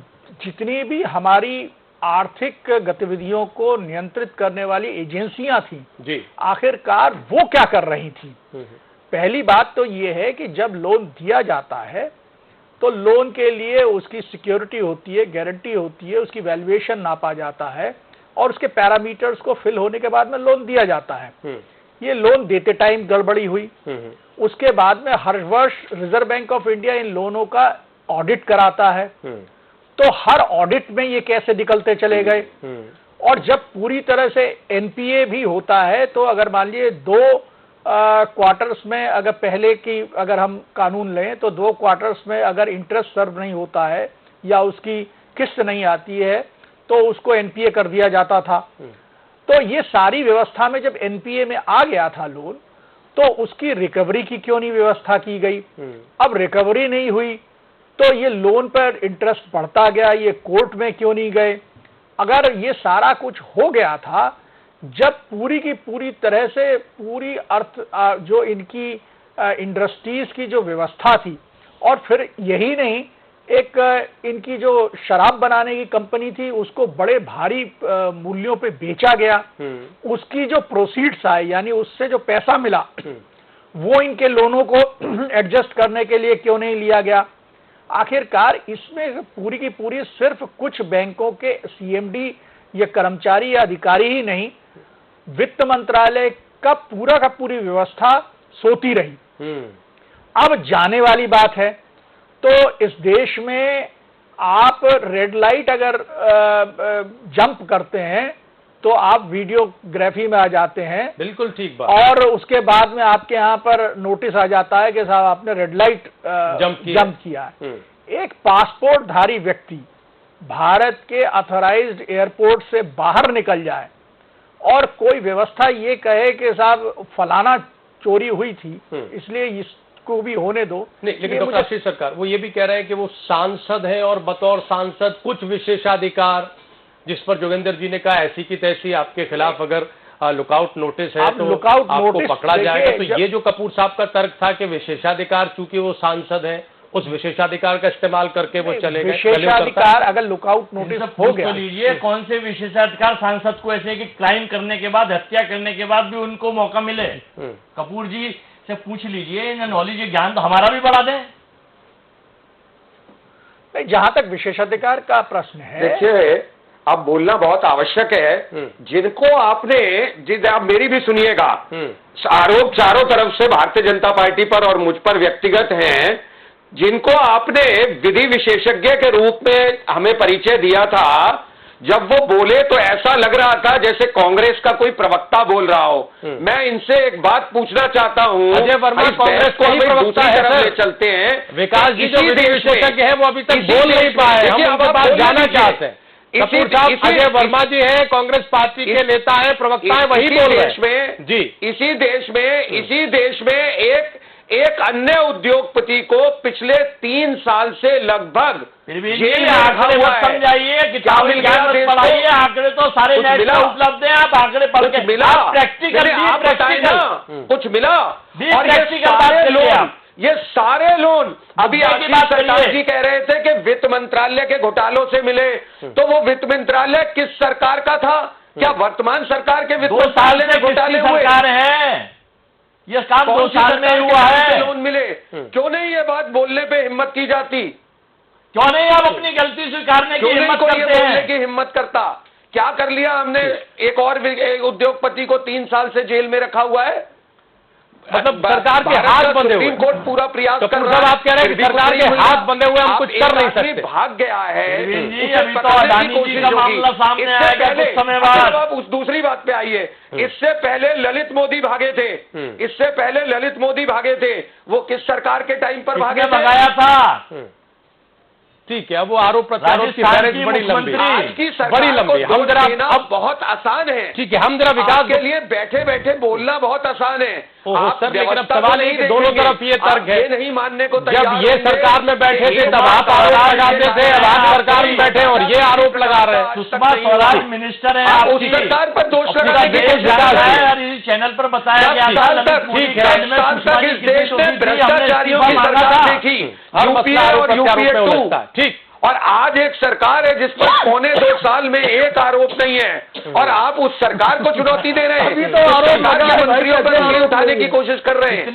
जितनी भी हमारी आर्थिक गतिविधियों को नियंत्रित करने वाली एजेंसियां थी जी, आखिरकार वो क्या कर रही थी? पहली बात तो ये है कि जब लोन दिया जाता है तो लोन के लिए उसकी सिक्योरिटी होती है, गारंटी होती है, उसकी वैल्यूएशन नापा जाता है और उसके पैरामीटर्स को फिल होने के बाद में लोन दिया जाता है। ये लोन देते टाइम गड़बड़ी हुई, उसके बाद में हर वर्ष रिजर्व बैंक ऑफ इंडिया इन लोनों का ऑडिट कराता है, तो हर ऑडिट में ये कैसे निकलते चले गए। और जब पूरी तरह से एनपीए भी होता है तो अगर मान लीजिए 2 क्वार्टर्स में अगर पहले की अगर हम कानून लें तो 2 क्वार्टर्स में अगर इंटरेस्ट सर्व नहीं होता है या उसकी किस्त नहीं आती है तो उसको एनपीए कर दिया जाता था। तो ये सारी व्यवस्था में जब एनपीए में आ गया था लोन, तो उसकी रिकवरी की क्यों नहीं व्यवस्था की गई? अब रिकवरी नहीं हुई तो ये लोन पर इंटरेस्ट बढ़ता गया, ये कोर्ट में क्यों नहीं गए? अगर ये सारा कुछ हो गया था, जब पूरी की पूरी तरह से पूरी जो इनकी इंडस्ट्रीज की जो व्यवस्था थी, और फिर यही नहीं, एक इनकी जो शराब बनाने की कंपनी थी उसको बड़े भारी मूल्यों पे बेचा गया, उसकी जो प्रोसीड्स आए यानी उससे जो पैसा मिला वो इनके लोनों को एडजस्ट करने के लिए क्यों नहीं लिया गया? आखिरकार इसमें पूरी की पूरी सिर्फ कुछ बैंकों के सीएमडी या कर्मचारी या अधिकारी ही नहीं, वित्त मंत्रालय का पूरी व्यवस्था सोती रही। अब जाने वाली बात है, तो इस देश में आप रेड लाइट अगर जंप करते हैं तो आप वीडियोग्राफी में आ जाते हैं। बिल्कुल ठीक बात। और उसके बाद में आपके यहाँ पर नोटिस आ जाता है कि साहब आपने रेड लाइट जंप किया है। एक पासपोर्ट धारी व्यक्ति भारत के ऑथराइज्ड एयरपोर्ट से बाहर निकल जाए और कोई व्यवस्था ये कहे कि साहब फलाना चोरी हुई थी इसलिए इसको भी होने दो। नहीं, लेकिन डॉक्टर आशीष सरकार वो ये भी कह रहे हैं कि वो सांसद है और बतौर सांसद कुछ विशेषाधिकार, जिस पर जोगेंद्र जी ने कहा ऐसी की तैसी आपके खिलाफ अगर लुकआउट नोटिस है तो आपको पकड़ा जाएगा। तो ये जो कपूर साहब का तर्क था कि विशेषाधिकार चूंकि वो सांसद है, उस विशेषाधिकार का इस्तेमाल करके वो चले गए। विशेषाधिकार अगर लुकआउट नोटिस हो गया तो लीजिए, कौन से विशेषाधिकार सांसद को ऐसे कि क्राइम करने के बाद, हत्या करने के बाद भी उनको मौका मिले? कपूर जी से पूछ लीजिए, नॉलेज ज्ञान तो हमारा भी बढ़ा दें। जहां तक विशेषाधिकार का प्रश्न है, देखिए अब बोलना बहुत आवश्यक है। जिनको आपने, आप मेरी भी सुनिएगा, आरोप चारों तरफ से भारतीय जनता पार्टी पर और मुझ पर व्यक्तिगत हैं, जिनको आपने विधि विशेषज्ञ के रूप में हमें परिचय दिया था, जब वो बोले तो ऐसा लग रहा था जैसे कांग्रेस का कोई प्रवक्ता बोल रहा हो। मैं इनसे एक बात पूछना चाहता हूं, अजय वर्मा कांग्रेस को ही प्रवक्ता है ले चलते हैं। विकास जी जो विधि विशेषज्ञ है वो अभी तक बोल नहीं पाए, हम उनके पास जाना चाहते हैं। कपूर साहब, अजय वर्मा जी है, कांग्रेस पार्टी के नेता है, प्रवक्ता है, वही बोल रहे हैं जी। इसी देश में एक अन्य उद्योगपति को पिछले 3 साल से लगभग जेल में रखा हुआ है। समझाइए कि पढ़ाइए, आंकड़े तो सारे नेट में उपलब्ध है, आप आंकड़े पढ़ के मिला, प्रैक्टिकल कुछ मिला। और ये सारे लोन अभी आपकी सरकार जी कह रहे थे कि वित्त मंत्रालय के घोटालों से मिले, तो वो वित्त मंत्रालय किस सरकार का था? क्या वर्तमान सरकार के वित्त मंत्रालय में घोटाले हुए हैं? ये काम 2 साल में हुआ है। लोन मिले, क्यों नहीं ये बात बोलने पे हिम्मत की जाती? क्यों नहीं आप अपनी गलती स्वीकारने की हिम्मत करते हैं? बोलने की हिम्मत करता? क्या कर लिया हमने? एक और उद्योगपति को 3 साल से जेल में रखा हुआ है। मतलब सरकार के हाथ बंधे हुए, सुप्रीम कोर्ट पूरा प्रयास कर रहा है। आप कह रहे हैं कि सरकार के हाथ बंधे हुए हम कुछ कर नहीं सकते। भाग गया है, अभी तो अडानी जी का मामला सामने आएगा कुछ समय बाद। आप उस दूसरी बात पे आइए। इससे पहले ललित मोदी भागे थे, वो किस सरकार के टाइम पर भागे भगाया था? ठीक है, वो आरोप प्रत्यारोप की बड़ी लंबी, आज की बड़ी लंबी। हम जरा अब बहुत आसान है। ठीक है, हम जरा विकास के लिए बैठे बैठे बोलना बहुत आसान है। सर, लेकिन अब सवाल है कि दोनों तरफ ये तर्क है, नहीं मानने को तैयार। जब ये सरकार में बैठे थे तब आप आरोप लगाते थे, अब आप सरकार में बैठे और ये आरोप लगा रहे हैं। सुषमा स्वराज मिनिस्टर है, उस सरकार पर दोष लगाने की कोशिश कर रहे हैं। इस चैनल पर बताया गया था। ठीक है, इस देश में भ्रष्टाचारियों की सरकार देखी, यूपीए और यूपीए 2। ठीक, और आज एक सरकार है जिस पर 2.25 साल में एक आरोप नहीं है, और आप उस सरकार को चुनौती दे रहे हैं। अभी तो आरोप मंत्रियों पर जेल उठाने की कोशिश कर रहे हैं।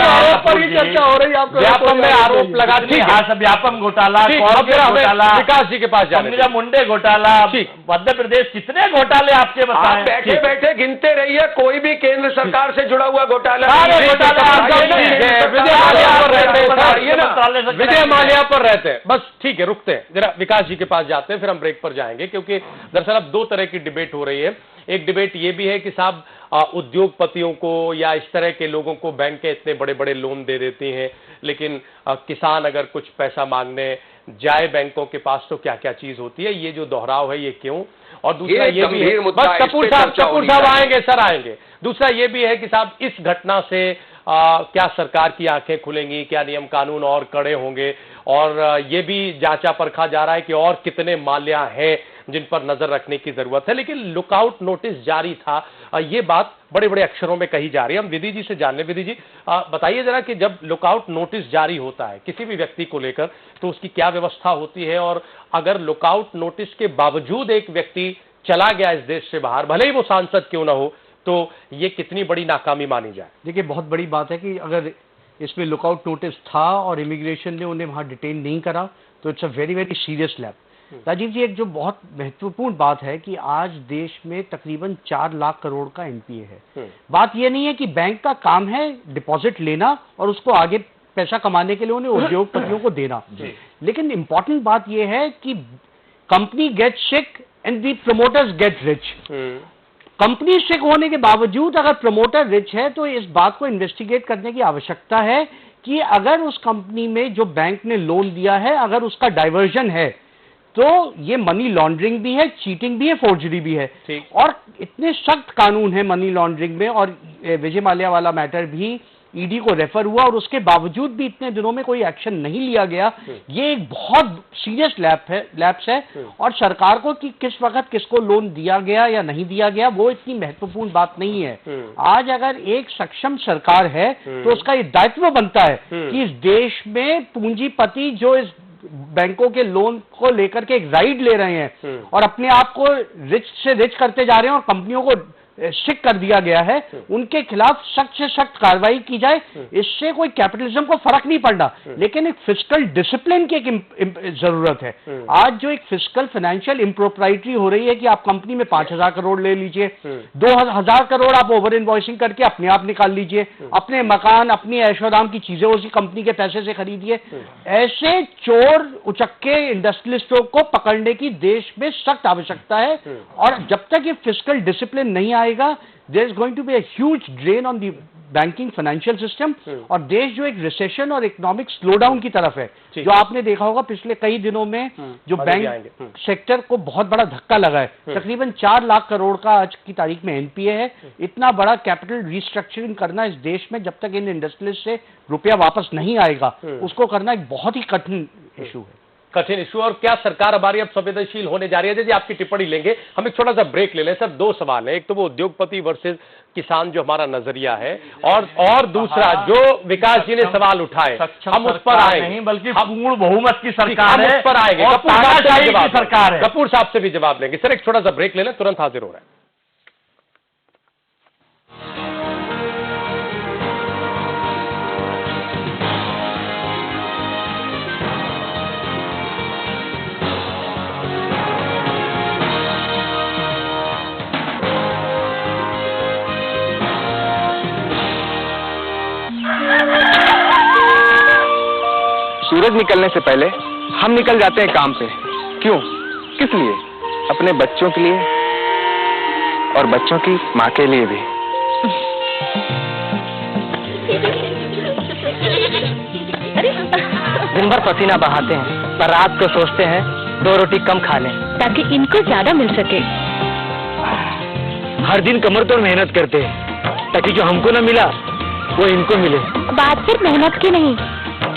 आरोप पर ही चर्चा हो रही है। व्यापम में आरोप लगा, व्यापम घोटाला, विकास जी के पास जाने, मुंडे घोटाला, मध्य प्रदेश कितने घोटाले आपके बताएं? बैठे बैठे गिनते रहिए, कोई भी केंद्र सरकार से जुड़ा हुआ घोटाला। विजय माल्या पर रहते हैं। बस ठीक है, रुकते हैं, जरा विकास जी के पास जाते हैं, फिर हम ब्रेक पर जाएंगे, क्योंकि दरअसल अब 2 तरह की डिबेट हो रही है। एक डिबेट ये भी है कि साहब उद्योगपतियों को या इस तरह के लोगों को बैंक के इतने बड़े बड़े लोन दे देती हैं, लेकिन किसान अगर कुछ पैसा मांगने जाए बैंकों के पास तो क्या क्या चीज होती है, ये जो दोहराव है ये क्यों? और दूसरा ये भी है, बस कपूर साहब आएंगे, सर आएंगे। दूसरा ये भी है कि साहब इस घटना से क्या सरकार की आंखें खुलेंगी, क्या नियम कानून और कड़े होंगे, और ये भी जांचा परखा जा रहा है कि और कितने माल्या हैं जिन पर नजर रखने की जरूरत है। लेकिन लुकआउट नोटिस जारी था, ये बात बड़े बड़े अक्षरों में कही जा रही है। हम विधि जी से जान लें। विधि जी, बताइए जरा कि जब लुकआउट नोटिस जारी होता है किसी भी व्यक्ति को लेकर, तो उसकी क्या व्यवस्था होती है, और अगर लुकआउट नोटिस के बावजूद एक व्यक्ति चला गया इस देश से बाहर, भले ही वो सांसद क्यों ना हो, तो ये कितनी बड़ी नाकामी मानी जाए? देखिए, बहुत बड़ी बात है कि अगर इसमें लुकआउट नोटिस था और इमिग्रेशन ने उन्हें वहां डिटेन नहीं करा, तो it's a very very serious lapse. Rajiv ji, एक जो बहुत महत्वपूर्ण बात है कि आज देश में तकरीबन 4 लाख करोड़ का एनपीए है। बात यह नहीं है कि बैंक का काम है डिपॉजिट लेना और उसको आगे पैसा कमाने के लिए उन्हें उद्योगपतियों को देना, लेकिन इंपॉर्टेंट बात यह है कि company get sick and the promoters get rich. Company sick होने के बावजूद अगर प्रमोटर रिच है, तो इस बात को इन्वेस्टिगेट करने की आवश्यकता है कि अगर उस कंपनी में जो बैंक ने लोन दिया है, अगर उसका डाइवर्जन है, तो ये मनी लॉन्ड्रिंग भी है, चीटिंग भी है, फोर्जरी भी है। और इतने सख्त कानून है मनी लॉन्ड्रिंग में, और विजय माल्या वाला मैटर भी ईडी को रेफर हुआ और उसके बावजूद भी इतने दिनों में कोई एक्शन नहीं लिया गया। ये एक बहुत सीरियस लैप्स है, और सरकार को कि किस वक्त किसको लोन दिया गया या नहीं दिया गया वो इतनी महत्वपूर्ण बात नहीं है। आज अगर एक सक्षम सरकार है तो उसका ये दायित्व बनता है कि इस देश में पूंजीपति जो इस बैंकों के लोन को लेकर के एक राइड ले रहे हैं और अपने आप को रिच से रिच करते जा रहे हैं और कंपनियों को सिक कर दिया गया है, उनके खिलाफ सख्त से सख्त कार्रवाई की जाए। इससे कोई कैपिटलिज्म को फर्क नहीं पड़ना, लेकिन एक फिस्कल डिसिप्लिन की एक जरूरत है। आज जो एक फिस्कल फाइनेंशियल इम्प्रोप्राइटरी हो रही है कि आप कंपनी में 5,000 करोड़ ले लीजिए, 2,000 करोड़ आप ओवर इनवॉइसिंग करके अपने आप निकाल लीजिए, अपने मकान, अपनी ऐशोआराम की चीजें उसी कंपनी के पैसे से खरीदिए। ऐसे चोर उचक्के इंडस्ट्रियलिस्टों को पकड़ने की देश में सख्त आवश्यकता है, और जब तक ये फिस्कल डिसिप्लिन नहीं आएगा, there is going to be a huge drain on the banking financial system, और देश जो एक रिसेशन और इकोनॉमिक स्लोडाउन की तरफ है, जो आपने देखा होगा पिछले कई दिनों में जो बैंक सेक्टर को बहुत बड़ा धक्का लगा है। तकरीबन 4 लाख करोड़ का आज की तारीख में एनपीए है। इतना बड़ा कैपिटल रिस्ट्रक्चरिंग करना इस देश में, जब तक इन इंडस्ट्रीज से रुपया वापस नहीं आएगा, उसको करना एक बहुत ही कठिन इशू है। कठिन इशू। और क्या सरकार हमारी अब संवेदनशील होने जा रही है? जी आपकी टिप्पणी लेंगे, हम एक छोटा सा ब्रेक ले लें। सर 2 सवाल है, एक तो वो उद्योगपति वर्सेस किसान जो हमारा नजरिया है, और दूसरा जो विकास जी ने सवाल उठाए, हम उस पर आएंगे। नहीं बल्कि पूर्ण बहुमत की सरकार है, उस पर आएंगे, और तानाशाही की सरकार है। कपूर साहब से भी जवाब लेंगे। सर एक छोटा सा ब्रेक ले लें, तुरंत हाजिर हो रहा है। सूरज निकलने से पहले हम निकल जाते हैं काम पे। क्यों? किस लिए? अपने बच्चों के लिए, और बच्चों की माँ के लिए भी। दिन भर पसीना बहाते हैं, पर रात को सोचते हैं 2 रोटी कम खा लें, ताकि इनको ज्यादा मिल सके। हर दिन कमर तोड़ मेहनत करते हैं, ताकि जो हमको न मिला वो इनको मिले। बात सिर्फ मेहनत की नहीं,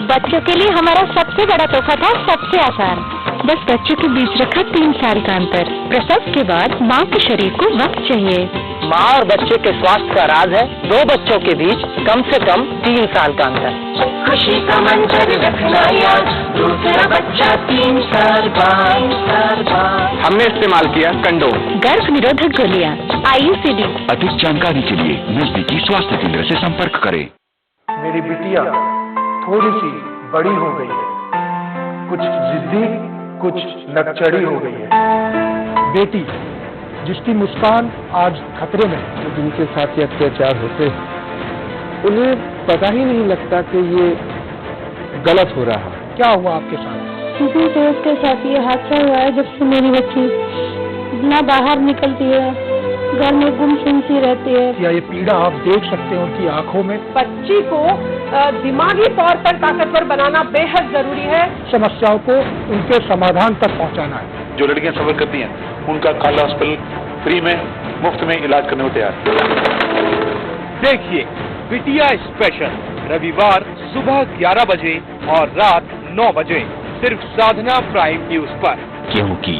बच्चों के लिए हमारा सबसे बड़ा तोहफा था सबसे आसान। बस बच्चों के बीच रखा 3 साल का अंतर। प्रसव के बाद माँ के शरीर को वक्त चाहिए। माँ और बच्चे के स्वास्थ्य का राज है 2 बच्चों के बीच कम से कम 3 साल का अंतर। खुशी का मंजर रखना याद, दूसरा बच्चा 3 साल बाद। हमने इस्तेमाल किया कंडोम। गर्भ निरोधक गोलियाँ, IUCD। अधिक जानकारी के लिए नजदीकी स्वास्थ्य केंद्र से संपर्क करें। मेरी बिटिया थोड़ी सी बड़ी हो गई है, कुछ जिद्दी, कुछ नकचड़ी हो गई है। बेटी जिसकी मुस्कान आज खतरे में है, जिनके साथ ये अत्याचार होते हैं, उन्हें पता ही नहीं लगता कि ये गलत हो रहा है। क्या हुआ आपके साथ? किसी दोस्त के साथ ये हादसा हुआ है। जब से मेरी बच्ची ना बाहर निकलती है, घर में गुमसुम सी रहती है। या ये पीड़ा आप देख सकते हैं उनकी आंखों में। बच्ची को दिमागी तौर पर ताकतवर बनाना बेहद जरूरी है। समस्याओं को उनके समाधान तक पहुंचाना है। जो लड़कियां सफर करती हैं, उनका खाला हॉस्पिटल फ्री में, मुफ्त में इलाज करने को तैयार। देखिए बिटिया स्पेशल, रविवार सुबह 11 बजे और रात 9 बजे, सिर्फ साधना प्राइम न्यूज पर। क्योंकि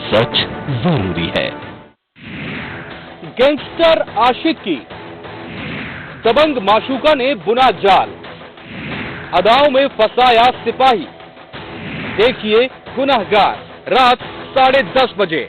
सच जरूरी है। गैंगस्टर आशिकी, दबंग माशूका ने बुना जाल, अदाओं में फंसाया सिपाही। देखिए गुनहगार, रात 10:30 बजे।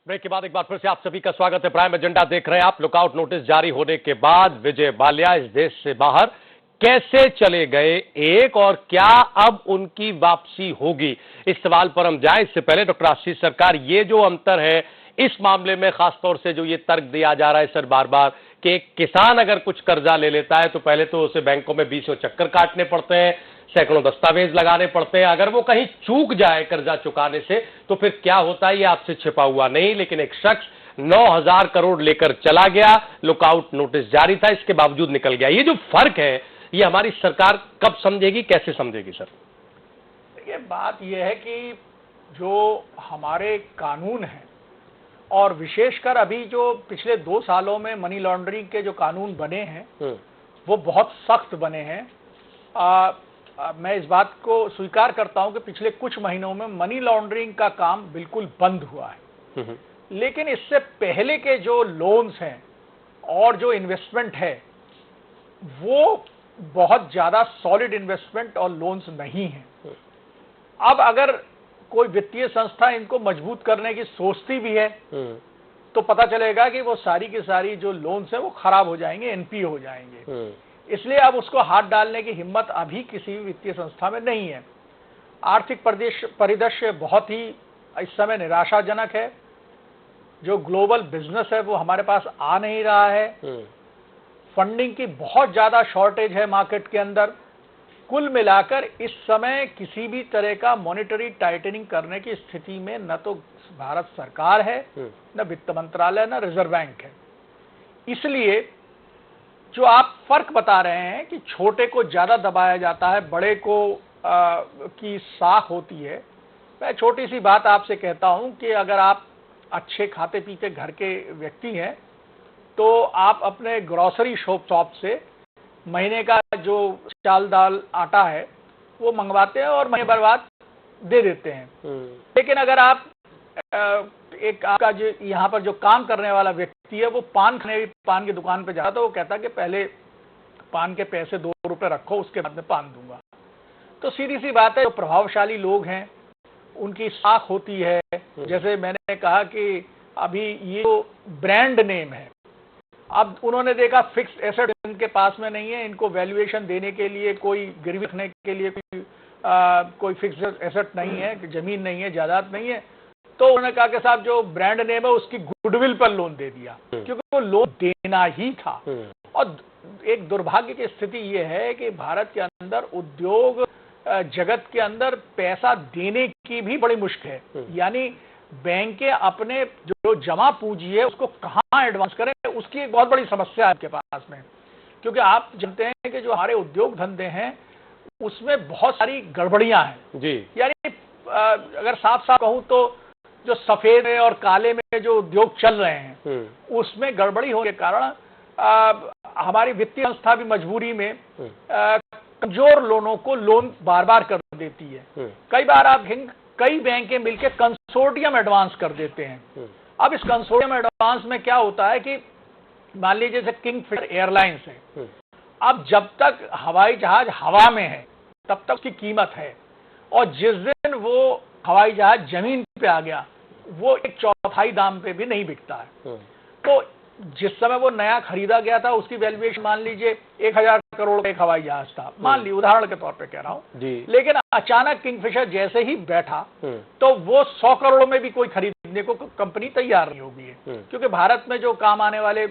ब्रेक के बाद एक बार फिर से आप सभी का स्वागत है। प्राइम एजेंडा देख रहे हैं आप। लुकआउट नोटिस जारी होने के बाद विजय माल्या इस देश से बाहर कैसे चले गए एक, और क्या अब उनकी वापसी होगी, इस सवाल पर हम जाएं। इससे पहले डॉक्टर आशीष सरकार, ये जो अंतर है इस मामले में, खासतौर से जो ये तर्क दिया जा रहा है सर बार बार कि एक किसान अगर कुछ कर्जा ले लेता है तो पहले तो उसे बैंकों में 20 चक्कर काटने पड़ते हैं, सैकड़ों दस्तावेज लगाने पड़ते हैं, अगर वो कहीं चूक जाए कर्जा चुकाने से तो फिर क्या होता है ये आपसे छिपा हुआ नहीं। लेकिन एक शख्स 9,000 करोड़ लेकर चला गया, लुकआउट नोटिस जारी था, इसके बावजूद निकल गया। ये जो फर्क है ये हमारी सरकार कब समझेगी, कैसे समझेगी सर? ये बात यह है कि जो हमारे कानून हैं, और विशेषकर अभी जो पिछले 2 सालों में मनी लॉन्ड्रिंग के जो कानून बने हैं, वो बहुत सख्त बने हैं। मैं इस बात को स्वीकार करता हूं कि पिछले कुछ महीनों में मनी लॉन्ड्रिंग का काम बिल्कुल बंद हुआ है, लेकिन इससे पहले के जो लोन्स हैं और जो इन्वेस्टमेंट है वो बहुत ज्यादा सॉलिड इन्वेस्टमेंट और लोन्स नहीं है। अब अगर कोई वित्तीय संस्था इनको मजबूत करने की सोचती भी है तो पता चलेगा कि वो सारी की सारी जो लोन्स है वो खराब हो जाएंगे, एनपी हो जाएंगे। इसलिए अब उसको हाथ डालने की हिम्मत अभी किसी भी वित्तीय संस्था में नहीं है। आर्थिक परिदृश्य बहुत ही इस समय निराशाजनक है। जो ग्लोबल बिजनेस है वो हमारे पास आ नहीं रहा है। फंडिंग की बहुत ज्यादा शॉर्टेज है मार्केट के अंदर। कुल मिलाकर इस समय किसी भी तरह का मॉनेटरी टाइटनिंग करने की स्थिति में न तो भारत सरकार है, न वित्त मंत्रालय, न रिजर्व बैंक है। इसलिए जो आप फर्क बता रहे हैं कि छोटे को ज्यादा दबाया जाता है, बड़े को की साख होती है। मैं छोटी सी बात आपसे कहता हूं कि अगर आप अच्छे खाते पीते घर के व्यक्ति हैं तो आप अपने ग्रोसरी शॉप से महीने का जो चाल दाल आटा है वो मंगवाते हैं और महीने भर बाद दे देते हैं। लेकिन अगर आप एक आपका जो यहाँ पर जो काम करने वाला व्यक्ति है वो पान की दुकान पे जाता है, तो वो कहता है कि पहले पान के पैसे 2 रुपए रखो, उसके बाद में पान दूंगा। तो सीधी सी बात है, जो प्रभावशाली लोग हैं उनकी साख होती है। जैसे मैंने कहा कि अभी ये जो ब्रांड नेम है, अब उन्होंने देखा फिक्स्ड एसेट इनके पास में नहीं है, इनको वैल्यूएशन देने के लिए कोई गिरवी रखने के लिए कोई फिक्स्ड एसेट नहीं है, जमीन नहीं है, जायदाद नहीं है, तो उन्होंने कहा कि साहब जो ब्रांड नेम है उसकी गुडविल पर लोन दे दिया, क्योंकि वो लोन देना ही था। और एक दुर्भाग्य की स्थिति ये है कि भारत के अंदर उद्योग जगत के अंदर पैसा देने की भी बड़ी मुश्किल है। यानी बैंकें अपने जो जमा पूंजी है उसको कहाँ एडवांस करें, उसकी एक बहुत बड़ी समस्या है आपके पास में। क्योंकि आप जानते हैं कि जो हमारे उद्योग धंधे हैं उसमें बहुत सारी गड़बड़ियां हैं जी। यानी अगर साफ साफ कहूं तो जो सफेद और काले में जो उद्योग चल रहे हैं उसमें गड़बड़ी होने के कारण हमारी वित्तीय संस्था भी मजबूरी में कमजोर लोगों को लोन बार बार कर देती है। कई बार आप कई बैंकें मिलकर कंसोर्टियम एडवांस कर देते हैं। अब इस कंसोर्टियम एडवांस में क्या होता है कि मान लीजिए जैसे किंगफिशर एयरलाइंस है, अब जब तक हवाई जहाज हवा में है तब तक उसकी कीमत है, और जिस दिन वो हवाई जहाज जमीन पे आ गया वो 1/4 दाम पे भी नहीं बिकता है। तो जिस समय वो नया खरीदा गया था उसकी वैल्यूएशन मान लीजिए 1000 करोड़ का एक हवाई जहाज था, मान ली उदाहरण के तौर पे कह रहा हूं जी। लेकिन अचानक किंगफिशर जैसे ही बैठा तो वो 100 करोड़ में भी कोई खरीदने को कंपनी तैयार नहीं होगी, क्योंकि भारत में जो काम आने वाले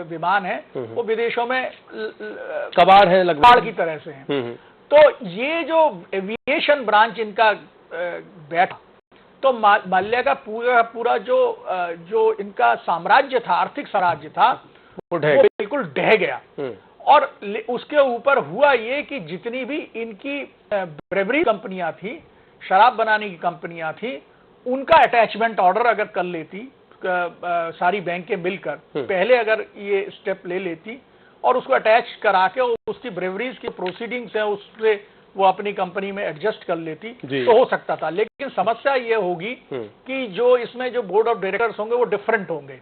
विमान है वो विदेशों में कबाड़ है, कबाड़ की तरह से है। तो ये जो एविएशन ब्रांच इनका बैठा तो माल्या का पूरा जो इनका साम्राज्य था, आर्थिक साम्राज्य था, वो बिल्कुल ढह गया। और उसके ऊपर हुआ ये कि जितनी भी इनकी ब्रेवरी कंपनियां थी, शराब बनाने की कंपनियां थी, उनका अटैचमेंट ऑर्डर अगर कर लेती सारी बैंकें मिलकर, पहले अगर ये स्टेप ले लेती और उसको अटैच करा के उसकी ब्रेवरीज की प्रोसीडिंग्स है उससे वो अपनी कंपनी में एडजस्ट कर लेती तो हो सकता था। लेकिन समस्या ये होगी कि जो इसमें जो बोर्ड ऑफ डायरेक्टर्स होंगे वो डिफरेंट होंगे।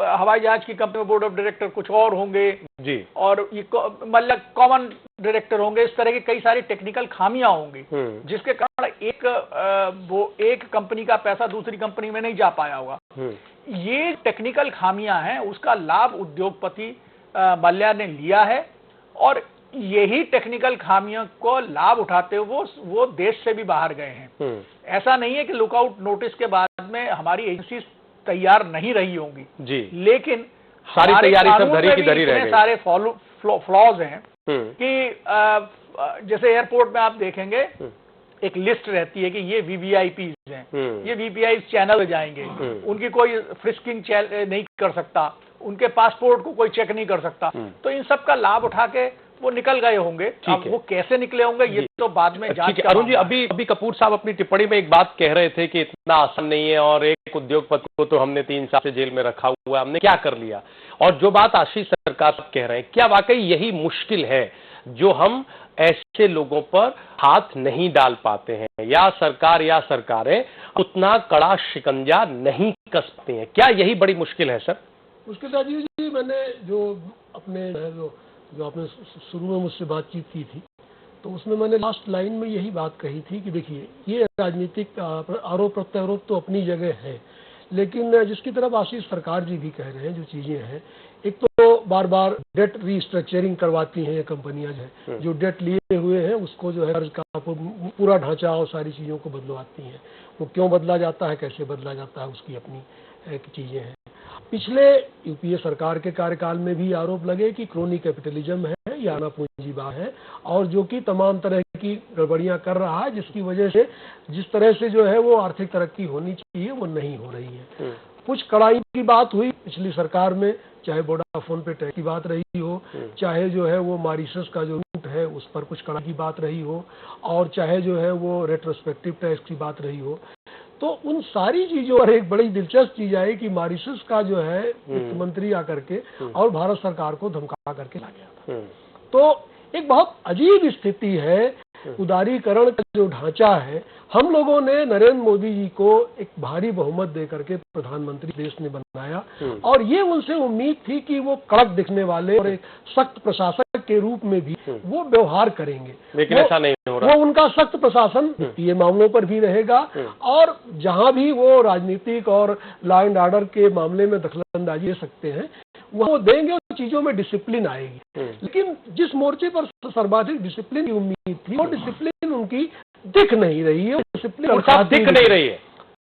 हवाई जहाज की कंपनी में बोर्ड ऑफ डायरेक्टर कुछ और होंगे जी, और ये मतलब कॉमन डायरेक्टर होंगे। इस तरह की कई सारी टेक्निकल खामियां होंगी जिसके कारण एक कंपनी का पैसा दूसरी कंपनी में नहीं जा पाया होगा। ये टेक्निकल खामियां हैं, उसका लाभ उद्योगपति माल्या ने लिया है, और यही टेक्निकल खामियों को लाभ उठाते हुए वो देश से भी बाहर गए हैं। ऐसा नहीं है कि लुकआउट नोटिस के बाद में हमारी एजेंसी तैयार नहीं रही होंगी जी, लेकिन सारी तैयारी सब धरी की धरी रह गई। सारे फ्लॉज हैं कि जैसे एयरपोर्ट में आप देखेंगे एक लिस्ट रहती है कि ये वीवीआईपी हैं, ये वीवीआई चैनल में जाएंगे, उनकी कोई फ्रिस्किंग नहीं कर सकता, उनके पासपोर्ट को कोई चेक नहीं कर सकता। तो इन सब का लाभ उठा के वो निकल गए होंगे। अब वो कैसे निकले होंगे ये तो बाद में जांच। ठीक है अरुण जी, अभी कपूर साहब अपनी टिप्पणी में एक बात कह रहे थे कि इतना आसान नहीं है और एक उद्योगपति को तो हमने 3 साल से जेल में रखा हुआ है, हमने क्या कर लिया। और जो बात आशीष सरकार कह रहे हैं, क्या वाकई यही मुश्किल है जो हम ऐसे लोगों पर हाथ नहीं डाल पाते हैं, या सरकार या सरकारें उतना कड़ा शिकंजा नहीं कस पाती हैं? क्या यही बड़ी मुश्किल है सर? मुश्किल राजीव जी, मैंने जो आपने शुरू में मुझसे बातचीत की थी, तो उसमें मैंने लास्ट लाइन में यही बात कही थी कि देखिए, ये राजनीतिक आरोप प्रत्यारोप तो अपनी जगह है, लेकिन जिसकी तरफ आशीष सरकार जी भी कह रहे हैं, जो चीजें हैं, एक तो बार बार डेट रीस्ट्रक्चरिंग करवाती हैं ये कंपनियां जो डेट लिए हुए हैं उसको जो है कर्ज का पूरा ढांचा और सारी चीजों को बदलवाती हैं। वो क्यों बदला जाता है, कैसे बदला जाता है, उसकी अपनी चीजें हैं। पिछले यूपीए सरकार के कार्यकाल में भी आरोप लगे कि क्रोनी कैपिटलिज्म है या आना पूंजीवाद है, और जो कि तमाम तरह की गड़बड़ियां कर रहा है, जिसकी वजह से जिस तरह से जो है वो आर्थिक तरक्की होनी चाहिए वो नहीं हो रही है। कुछ कड़ाई की बात हुई पिछली सरकार में, चाहे वोडाफोन पे टैक्स की बात रही हो, चाहे जो है वो मॉरिशस का जो रूट है उस पर कुछ कड़ाई की बात रही हो, और चाहे जो है वो रेट्रोस्पेक्टिव टैक्स की बात रही हो। तो उन सारी चीजों पर एक बड़ी दिलचस्प चीज आई कि मॉरिशस का जो है वित्त मंत्री आकर के और भारत सरकार को धमका करके ला गया था। तो एक बहुत अजीब स्थिति है। उदारीकरण का जो ढांचा है, हम लोगों ने नरेंद्र मोदी जी को एक भारी बहुमत देकर के प्रधानमंत्री देश ने बनाया, और ये उनसे उम्मीद थी कि वो कड़क दिखने वाले और एक सख्त प्रशासक के रूप में भी वो व्यवहार करेंगे, लेकिन ऐसा नहीं हो रहा। वो उनका सख्त प्रशासन ये मामलों पर भी रहेगा, और जहां भी वो राजनीतिक और लॉ एंड ऑर्डर के मामले में दखलंदाजी दे सकते हैं वो देंगे, और चीजों में डिसिप्लिन आएगी। लेकिन जिस मोर्चे पर सर्वाधिक डिसिप्लिन की उम्मीद थी वो डिसिप्लिन उनकी दिख नहीं रही है, डिसिप्लिन दिख नहीं रही है।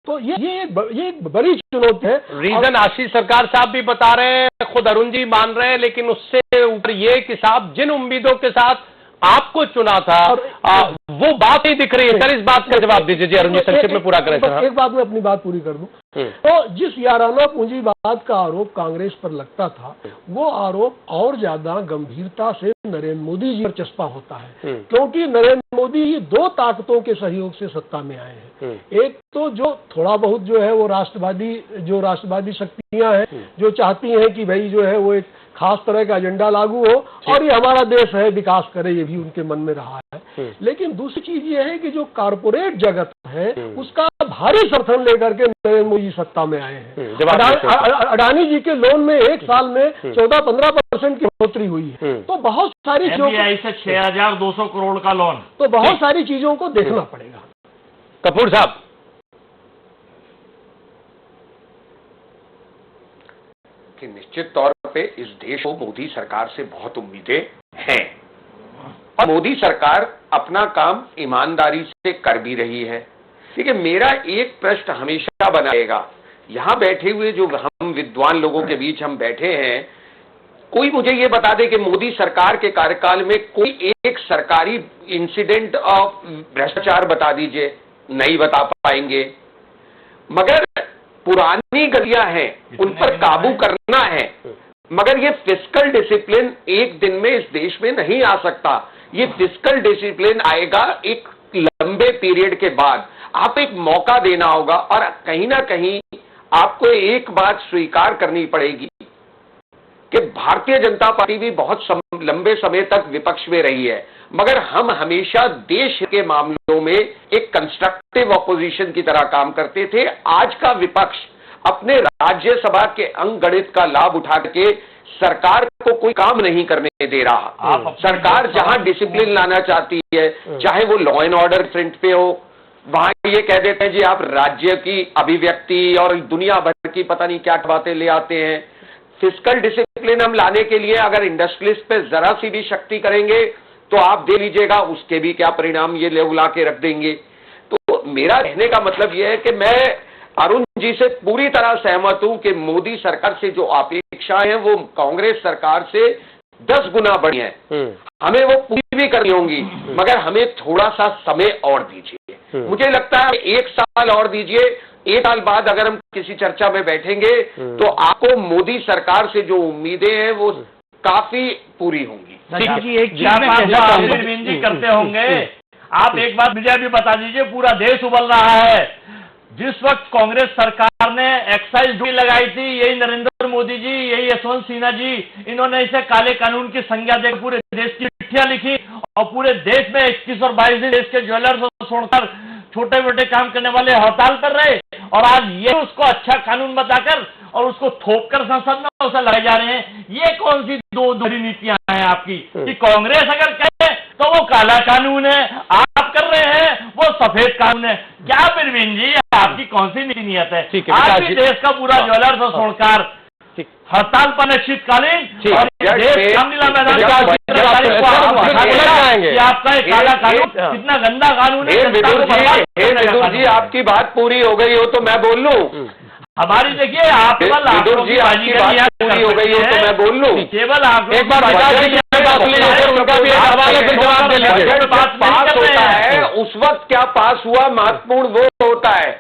तो ये एक बड़ी चुनौती है। रीजन आशीष सरकार साहब भी बता रहे हैं, खुद अरुण जी मान रहे हैं, लेकिन उससे ऊपर ये कि साहब जिन उम्मीदों के साथ आपको चुना था वो बात ही दिख रही है। सर इस बात का जवाब दीजिए जी, अरुण जी संक्षिप्त में पूरा करें सर। एक बात में अपनी बात पूरी कर दूं, तो जिस याराना पूंजीवाद का आरोप कांग्रेस पर लगता था, वो आरोप और ज्यादा गंभीरता से नरेंद्र मोदी जी पर चस्पा होता है, क्योंकि नरेंद्र मोदी ही 2 ताकतों के सहयोग से सत्ता में आए हैं। एक तो जो थोड़ा बहुत जो है वो राष्ट्रवादी शक्तियां हैं जो चाहती हैं कि भाई जो है वो एक खास तरह का एजेंडा लागू हो और ये हमारा देश है, विकास करे, ये भी उनके मन में रहा है। लेकिन दूसरी चीज ये है कि जो कारपोरेट जगत है उसका भारी समर्थन लेकर के नरेंद्र मोदी सत्ता में आए हैं। अडानी जी के लोन में एक साल में 14-15% की बढ़ोतरी हुई है। तो बहुत सारी चीजों से 6,200 करोड़ का लोन, तो बहुत सारी चीजों को देखना पड़ेगा। कपूर साहब, कि निश्चित तौर पे इस देश को मोदी सरकार से बहुत उम्मीदें हैं, और मोदी सरकार अपना काम ईमानदारी से कर भी रही है। देखिए, मेरा एक प्रश्न हमेशा बना रहेगा, यहां बैठे हुए जो हम विद्वान लोगों के बीच हम बैठे हैं, कोई मुझे ये बता दे कि मोदी सरकार के कार्यकाल में कोई एक सरकारी इंसिडेंट ऑफ भ्रष्टाचार बता दीजिए। नहीं बता पाएंगे, मगर पुरानी गलियां हैं उन पर काबू करना है। मगर ये फिस्कल डिसिप्लिन एक दिन में इस देश में नहीं आ सकता। ये फिस्कल डिसिप्लिन आएगा एक लंबे पीरियड के बाद। आप एक मौका देना होगा, और कहीं ना कहीं आपको एक बात स्वीकार करनी पड़ेगी कि भारतीय जनता पार्टी भी बहुत लंबे समय तक विपक्ष में रही है, मगर हम हमेशा देश के मामलों में एक कंस्ट्रक्टिव ऑपोजिशन की तरह काम करते थे। आज का विपक्ष अपने राज्यसभा के अंकगणित का लाभ उठा के सरकार को कोई काम नहीं करने दे रहा। सरकार जहां डिसिप्लिन लाना चाहती है, चाहे वो लॉ एंड ऑर्डर फ्रंट पे हो, वहां ये कह देते हैं जी आप राज्य की अभिव्यक्ति और दुनिया भर की पता नहीं क्या बातें ले आते हैं। फिस्कल डिसिप्लिन हम लाने के लिए अगर इंडस्ट्रियलिस्ट पे जरा सी भी शक्ति करेंगे तो आप दे लीजिएगा उसके भी क्या परिणाम ये ले उला के रख देंगे। तो मेरा कहने का मतलब यह है कि मैं अरुण जी से पूरी तरह सहमत हूं कि मोदी सरकार से जो अपेक्षाएं हैं वो कांग्रेस सरकार से 10 गुना बड़ी है। हमें वो पूरी भी करनी होंगी, मगर हमें थोड़ा सा समय और दीजिए। मुझे लगता है 1 साल और दीजिए, 1 साल बाद अगर हम किसी चर्चा में बैठेंगे तो आपको मोदी सरकार से जो उम्मीदें हैं वो काफी पूरी होंगी। जी एक चीज जी करते होंगे। आप एक बात मुझे भी बता दीजिए, पूरा देश उबल रहा है। जिस वक्त कांग्रेस सरकार ने एक्साइज ड्यूटी लगाई थी, यही नरेंद्र मोदी जी, यही यशवंत सिन्हा जी, इन्होंने इसे काले कानून की संज्ञा देकर पूरे देश की चिट्ठियां लिखी और पूरे देश में 21 और 22 दिन देश के ज्वेलर्स और छोड़कर छोटे मोटे काम करने वाले हड़ताल कर रहे, और आज ये उसको अच्छा कानून बताकर और उसको थोपकर संसद में उसे लाए जा रहे हैं। ये कौन सी दो नीतियां हैं आपकी कि कांग्रेस अगर कहे तो वो काला कानून है, आप कर रहे हैं वो सफेद कानून है। क्या परवीन जी आपकी कौन सी नीयत है? आज भी देश का पूरा ज्वेलर्स और सोनकार हड़ताल पर निश्चितकालीन और देश रामलीला मैदान आपका काला कानून कितना गंदा कानून है। विदुर जी आपकी बात पूरी हो गई हो तो मैं बोल लूं? हमारी देखिए आप केवल विदुर जी आपकी बात पूरी हो गई हो तो मैं बोल लूं? केवल आप एक बार पास होता है, उस वक्त क्या पास हुआ महत्वपूर्ण वो होता है।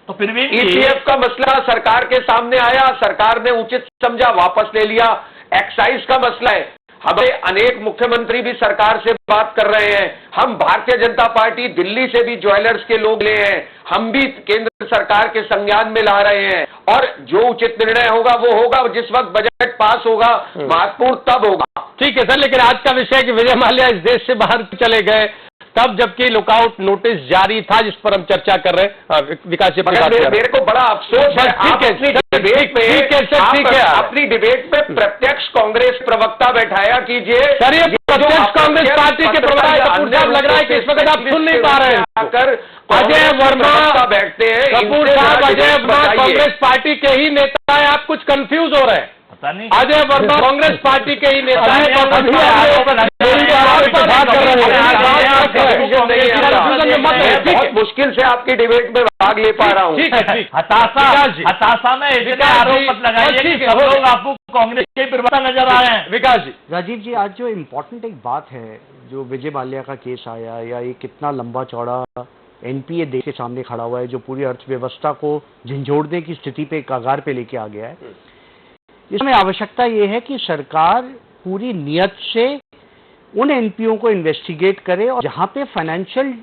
तो फिर भी ईपीएफ का मसला सरकार के सामने आया, सरकार ने उचित समझा, वापस ले लिया। एक्साइज का मसला है, हमें अनेक मुख्यमंत्री भी सरकार से बात कर रहे हैं। हम भारतीय जनता पार्टी दिल्ली से भी ज्वेलर्स के लोग ले हैं, हम भी केंद्र सरकार के संज्ञान में ला रहे हैं, और जो उचित निर्णय होगा वो होगा। जिस वक्त बजट पास होगा महत्वपूर्ण तब होगा। ठीक है सर, लेकिन आज का विषय कि विजय माल्या इस देश से बाहर चले गए, तब जबकि लुकआउट नोटिस जारी था जिस पर हम चर्चा कर रहे हैं। विकास जी मेरे को बड़ा अफसोस है, अपनी डिबेट में प्रत्यक्ष कांग्रेस प्रवक्ता बैठाया कीजिए। सर ये प्रत्यक्ष कांग्रेस पार्टी के प्रवक्ता लग रहा है कि इस वक्त आप सुन नहीं पा रहे हैं। आकर अजय वर्मा बैठते हैं, कपूर साहब अजय वर्मा कांग्रेस पार्टी के ही नेता है, आप कुछ कंफ्यूज हो रहे हैं। अजय वर्मा कांग्रेस पार्टी के ही नेता है। बहुत मुश्किल से आपकी डिबेट में भाग ले पा रहा हूँ। हताशा में इतने आरोप मत लगाइए कि सब लोग आपको कांग्रेस के प्रवक्ता नजर आ रहे हैं। विकास जी, राजीव जी, आज जो इम्पोर्टेंट एक बात है, जो विजय माल्या का केस आया, या ये कितना लंबा चौड़ा एनपीए देश के सामने खड़ा हुआ है, जो पूरी अर्थव्यवस्था को झंझोड़ने की स्थिति पे कगार पे लेके आ गया है, इसमें आवश्यकता ये है कि सरकार पूरी नियत से उन एनपीओ को इन्वेस्टिगेट करे, और जहां पे फाइनेंशियल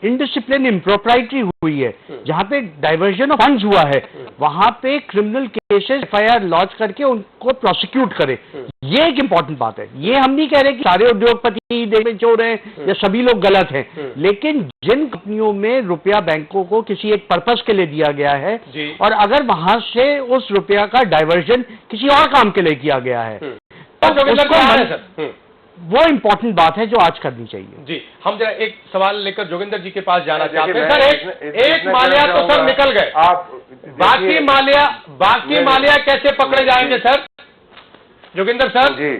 इनडिसिप्लिन इम्प्रोप्राइटरी हुई है, जहां पे डाइवर्जन ऑफ फंड्स हुआ है, वहां पे क्रिमिनल केसेस एफआईआर लॉन्च करके उनको प्रोसिक्यूट करे। ये एक इंपॉर्टेंट बात है। ये हम नहीं कह रहे कि सारे उद्योगपति देश में चोर हैं या सभी लोग गलत हैं, लेकिन जिन कंपनियों में रुपया बैंकों को किसी एक पर्पस के लिए दिया गया है, और अगर वहां से उस रुपया का डाइवर्जन किसी और काम के लिए किया गया है, तो वो इंपॉर्टेंट बात है जो आज करनी चाहिए। जी, हम जरा एक सवाल लेकर जोगिंदर जी के पास जाना चाहते हैं। सर एक माल्या तो सब निकल गए, आप बाकी माल्या कैसे पकड़े जाएंगे सर? जोगिंदर सर जी,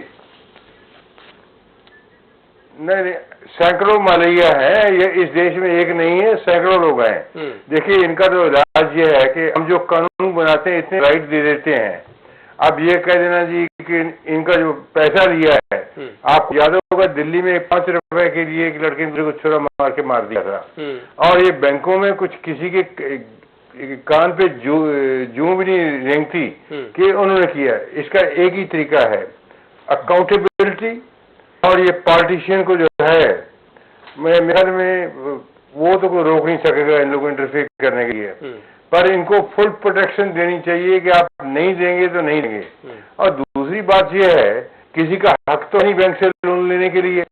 नहीं, सैकड़ों मालिया है, ये इस देश में एक नहीं है, सैकड़ों लोग हैं। देखिए इनका जो राज्य है कि हम जो कानून बनाते हैं इतने राइट दे देते हैं। अब ये कह देना जी कि इनका जो पैसा लिया है, आपको याद होगा दिल्ली में 5 रुपए के लिए एक लड़के ने को छुरा मार के मार दिया था, और ये बैंकों में कुछ किसी के कान पे जूं भी नहीं रेंगती कि उन्होंने किया। इसका एक ही तरीका है, अकाउंटेबिलिटी, और ये पार्टीशन को जो है, मेरे ख्याल में वो तो कोई रोक नहीं सकेगा इन लोगों को इंटरफेयर करने के लिए, पर इनको फुल प्रोटेक्शन देनी चाहिए कि आप नहीं देंगे तो नहीं देंगे। और दूसरी बात यह है, किसी का हक तो नहीं बैंक से लोन लेने के लिए।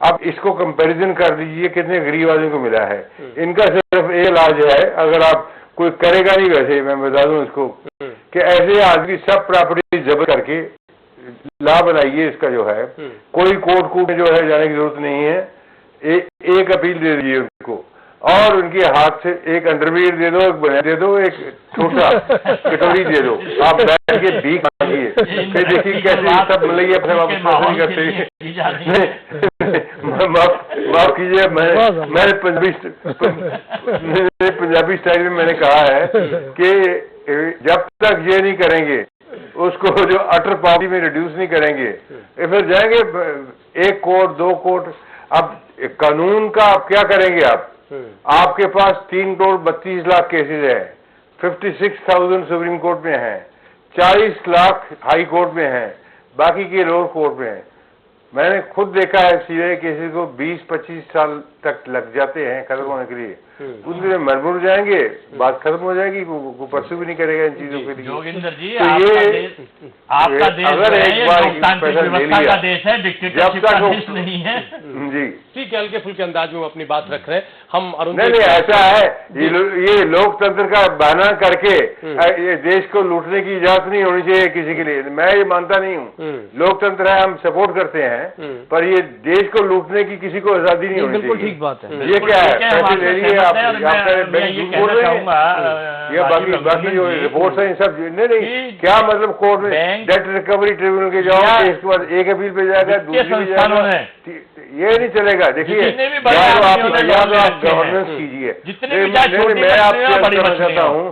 अब इसको कंपैरिजन कर दीजिए कितने गरीब आदमी को मिला है। इनका सिर्फ एक इलाज है, अगर आप कोई करेगा नहीं, वैसे मैं बता दूं इसको कि ऐसे आदमी सब प्रॉपर्टी जब्त करके ला बनाइए। इसका जो है कोई कोर्ट कूट जो है जाने की जरूरत नहीं है। एक अपील दे दीजिए उनको, और उनके हाथ से एक अंडरवियर दे दो, एक बनियान दे दो, एक छोटा कटोरी दे दो, आप बैठ के भीख मांगिए, फिर देखिए कैसे सब मिलेगी अपने वापस नहीं करते। माफ कीजिए, मैंने पंजाबी स्टाइल में मैंने कहा है कि जब तक ये नहीं करेंगे, उसको जो अटर पॉवर्टी में रिड्यूस नहीं करेंगे, फिर जाएंगे 1 कोर्ट 2 कोर्ट। अब कानून का आप क्या करेंगे? आपके पास 3 करोड़ 32 लाख केसेज है, 56,000 सुप्रीम कोर्ट में हैं, 40 लाख हाई कोर्ट में हैं, बाकी के लोअर कोर्ट में हैं। मैंने खुद देखा है सीबीआई केसेस को 20-25 साल तक लग जाते हैं खत्म होने के लिए। कुछ दिन मजबूर जाएंगे, बात खत्म हो जाएगी, वो परसू भी नहीं करेगा इन चीजों के लिए। जोगिंदर जी, तो आपका देश अगर एक बार लोकतांत्रिक व्यवस्था का देश है, डिक्टेटरशिप का देश नहीं है। जी ठीक है, हल्के फुल्के अंदाज में वो अपनी बात रख रहे हैं। हम अरुण नहीं ऐसा है, ये लोकतंत्र का बहाना करके ये देश को लूटने की इजाजत नहीं होनी चाहिए किसी के लिए। मैं ये मानता नहीं हूँ, लोकतंत्र है, हम सपोर्ट करते हैं, पर ये देश को लूटने की किसी को आजादी नहीं होनी चाहिए। बिल्कुल ठीक बात है। ये क्या है, पैसे ले लिए आप बोल रहे हैं, ये बाकी जो रिपोर्ट्स हैं सब नहीं क्या मतलब कोर्ट में डेट रिकवरी ट्रिब्यूनल के जाओ, इसके बाद एक अपील पे जाएगा, दूसरी पे जाएगा, ये नहीं चलेगा। देखिए आप गवर्नेंस कीजिए, मैं आपसे कहना चाहता हूँ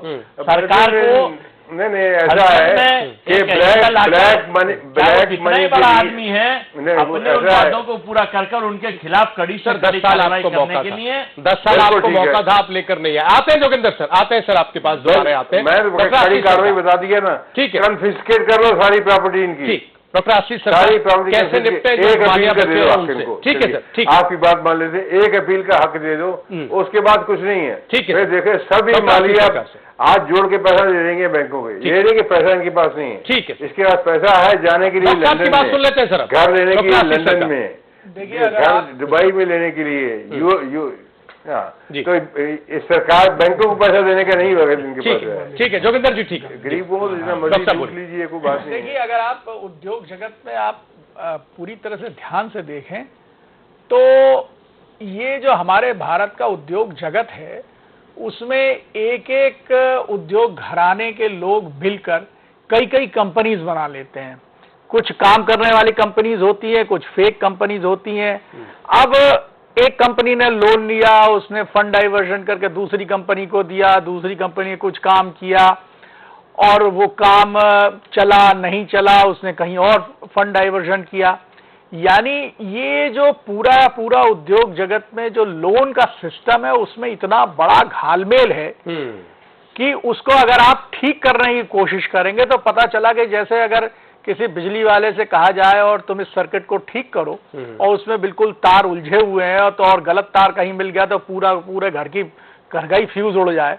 सरकार को नहीं ऐसा है कि ब्लैक मनी बड़ा आदमी है, अपने वादों को पूरा कर उनके खिलाफ कड़ी से 10 साल आपको मौका के लिए 10 साल आपको मौका था, आप लेकर नहीं आए। आते हैं जोगिंदर सर, आते हैं सर आपके पास, दोबारा आते हैं। मैं कड़ी कार्रवाई बता दी है ना, ठीक है, कन्फिस्केट कर लो सारी प्रॉपर्टी इनकी। डॉक्टर आशीष सर कैसे निपटे, एक अपील का दे दो इनको। ठीक है सर, ठीक, आपकी बात मान लेते, एक अपील का हक दे दो, उसके बाद कुछ नहीं है। ठीक है, देखे सभी मालिया आज जोड़ के पैसा दे देंगे बैंकों के, ये नहीं कि पैसा इनके पास नहीं है। ठीक है, इसके पास पैसा है जाने के लिए लंदन बात सुन लेते हैं सर, घर लेने के लिए लंदन में, घर दुबई में लेने के लिए तो इस सरकार बैंकों को पैसा देने का नहीं होगा इनके पास। ठीक है जोगिंदर जी, ठीक है, गरीबों को जितना मर्जी लूट लीजिए, कोई बात नहीं। देखिए, अगर आप उद्योग जगत में आप पूरी तरह से ध्यान से देखें तो ये जो हमारे भारत का उद्योग जगत है उसमें एक एक उद्योग घराने के लोग मिलकर कई कई कंपनीज बना लेते हैं। कुछ काम करने वाली कंपनीज होती है, कुछ फेक कंपनीज होती हैं। अब एक कंपनी ने लोन लिया, उसने फंड डाइवर्जन करके दूसरी कंपनी को दिया, दूसरी कंपनी ने कुछ काम किया और वो काम चला नहीं चला, उसने कहीं और फंड डाइवर्जन किया। यानी ये जो पूरा उद्योग जगत में जो लोन का सिस्टम है उसमें इतना बड़ा घालमेल है कि उसको अगर आप ठीक करने की कोशिश करेंगे तो पता चला कि जैसे अगर किसी बिजली वाले से कहा जाए और तुम इस सर्किट को ठीक करो और उसमें बिल्कुल तार उलझे हुए हैं तो और गलत तार कहीं मिल गया तो पूरे घर का ही फ्यूज उड़ जाए।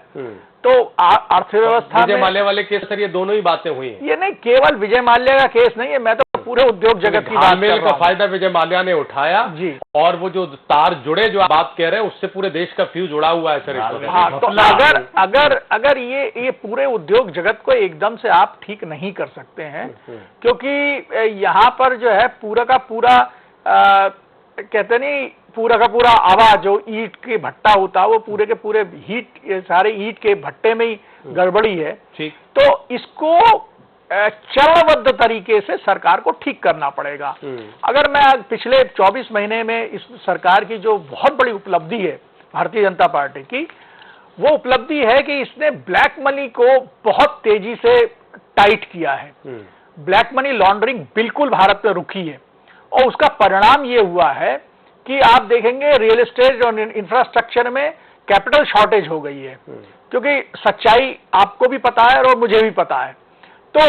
तो अर्थव्यवस्था विजय माल्या वाले केस सर ये दोनों ही बातें हुई हैं। ये नहीं केवल विजय माल्या का केस नहीं है, मैं तो पूरे उद्योग जगत की बात कर रहा हूं। का फायदा विजय माल्या ने उठाया जी, और वो जो तार जुड़े जो आप बात कह रहे हैं उससे पूरे देश का फ्यूज उड़ा हुआ है सर। हाँ, तो अगर ये पूरे उद्योग जगत को एकदम से आप ठीक नहीं कर सकते हैं, क्योंकि यहाँ पर जो है पूरा का पूरा कहते नहीं पूरा का पूरा आवाज जो ईंट के भट्टा होता है वो पूरे के पूरे सारे ईंट के भट्टे में ही गड़बड़ी है। तो इसको चरणबद्ध तरीके से सरकार को ठीक करना पड़ेगा। अगर मैं पिछले 24 महीने में इस सरकार की जो बहुत बड़ी उपलब्धि है भारतीय जनता पार्टी की, वो उपलब्धि है कि इसने ब्लैक मनी को बहुत तेजी से टाइट किया है। ब्लैक मनी लॉन्ड्रिंग बिल्कुल भारत में रुकी है और उसका परिणाम ये हुआ है कि आप देखेंगे रियल एस्टेट और इंफ्रास्ट्रक्चर में कैपिटल शॉर्टेज हो गई है, क्योंकि सच्चाई आपको भी पता है और मुझे भी पता है। तो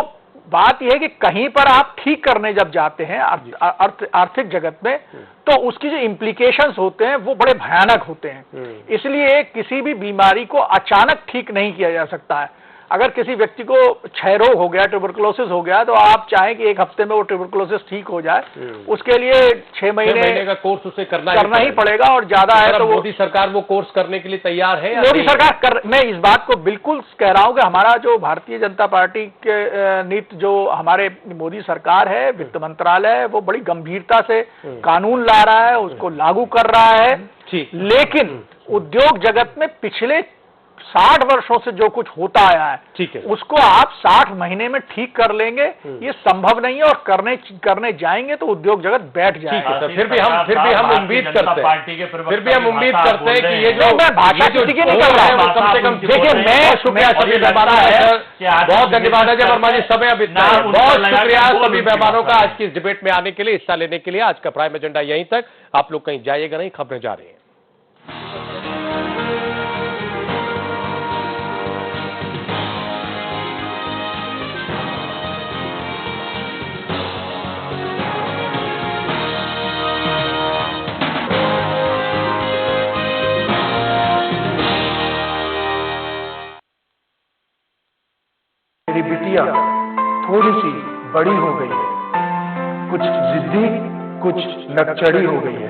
बात यह है कि कहीं पर आप ठीक करने जब जाते हैं आर्थिक जगत में तो उसकी जो इम्प्लीकेशंस होते हैं वो बड़े भयानक होते हैं। इसलिए किसी भी बीमारी को अचानक ठीक नहीं किया जा सकता है। अगर किसी व्यक्ति को क्षय रोग हो गया, ट्यूबरकुलोसिस हो गया, तो आप चाहें कि एक हफ्ते में वो ट्यूबरकुलोसिस ठीक हो जाए, उसके लिए 6 महीने का कोर्स उसे करना ही पड़ेगा और ज्यादा है तो मोदी सरकार वो कोर्स करने के लिए तैयार है। मोदी सरकार मैं इस बात को बिल्कुल कह रहा हूं कि हमारा जो भारतीय जनता पार्टी के नीति जो हमारे मोदी सरकार है, वित्त मंत्रालय है, वो बड़ी गंभीरता से कानून ला रहा है, उसको लागू कर रहा है। लेकिन उद्योग जगत में पिछले 60 वर्षों से जो कुछ होता आया है, ठीक है, उसको आप 60 महीने में ठीक कर लेंगे, ये संभव नहीं है। और करने जाएंगे तो उद्योग जगत बैठ जाएगा। फिर भी हम उम्मीद करते हैं कि ये जो मैं भाषा किसी की नहीं कर रहा हूं, कम से कम देखिए मैं शुक्रिया सभी मेहमानों का, बहुत धन्यवाद है जय वर्मा जी, समय अब इतना है। बहुत शुक्रिया सभी मेहमानों का आज की इस डिबेट में आने के लिए, हिस्सा लेने के लिए। आज का प्राइम एजेंडा यहीं तक, आप लोग कहीं जाइएगा नहीं, खबरें जा रही हैं। बड़ी हो गई है, कुछ जिद्दी, कुछ नकचड़ी हो गई है।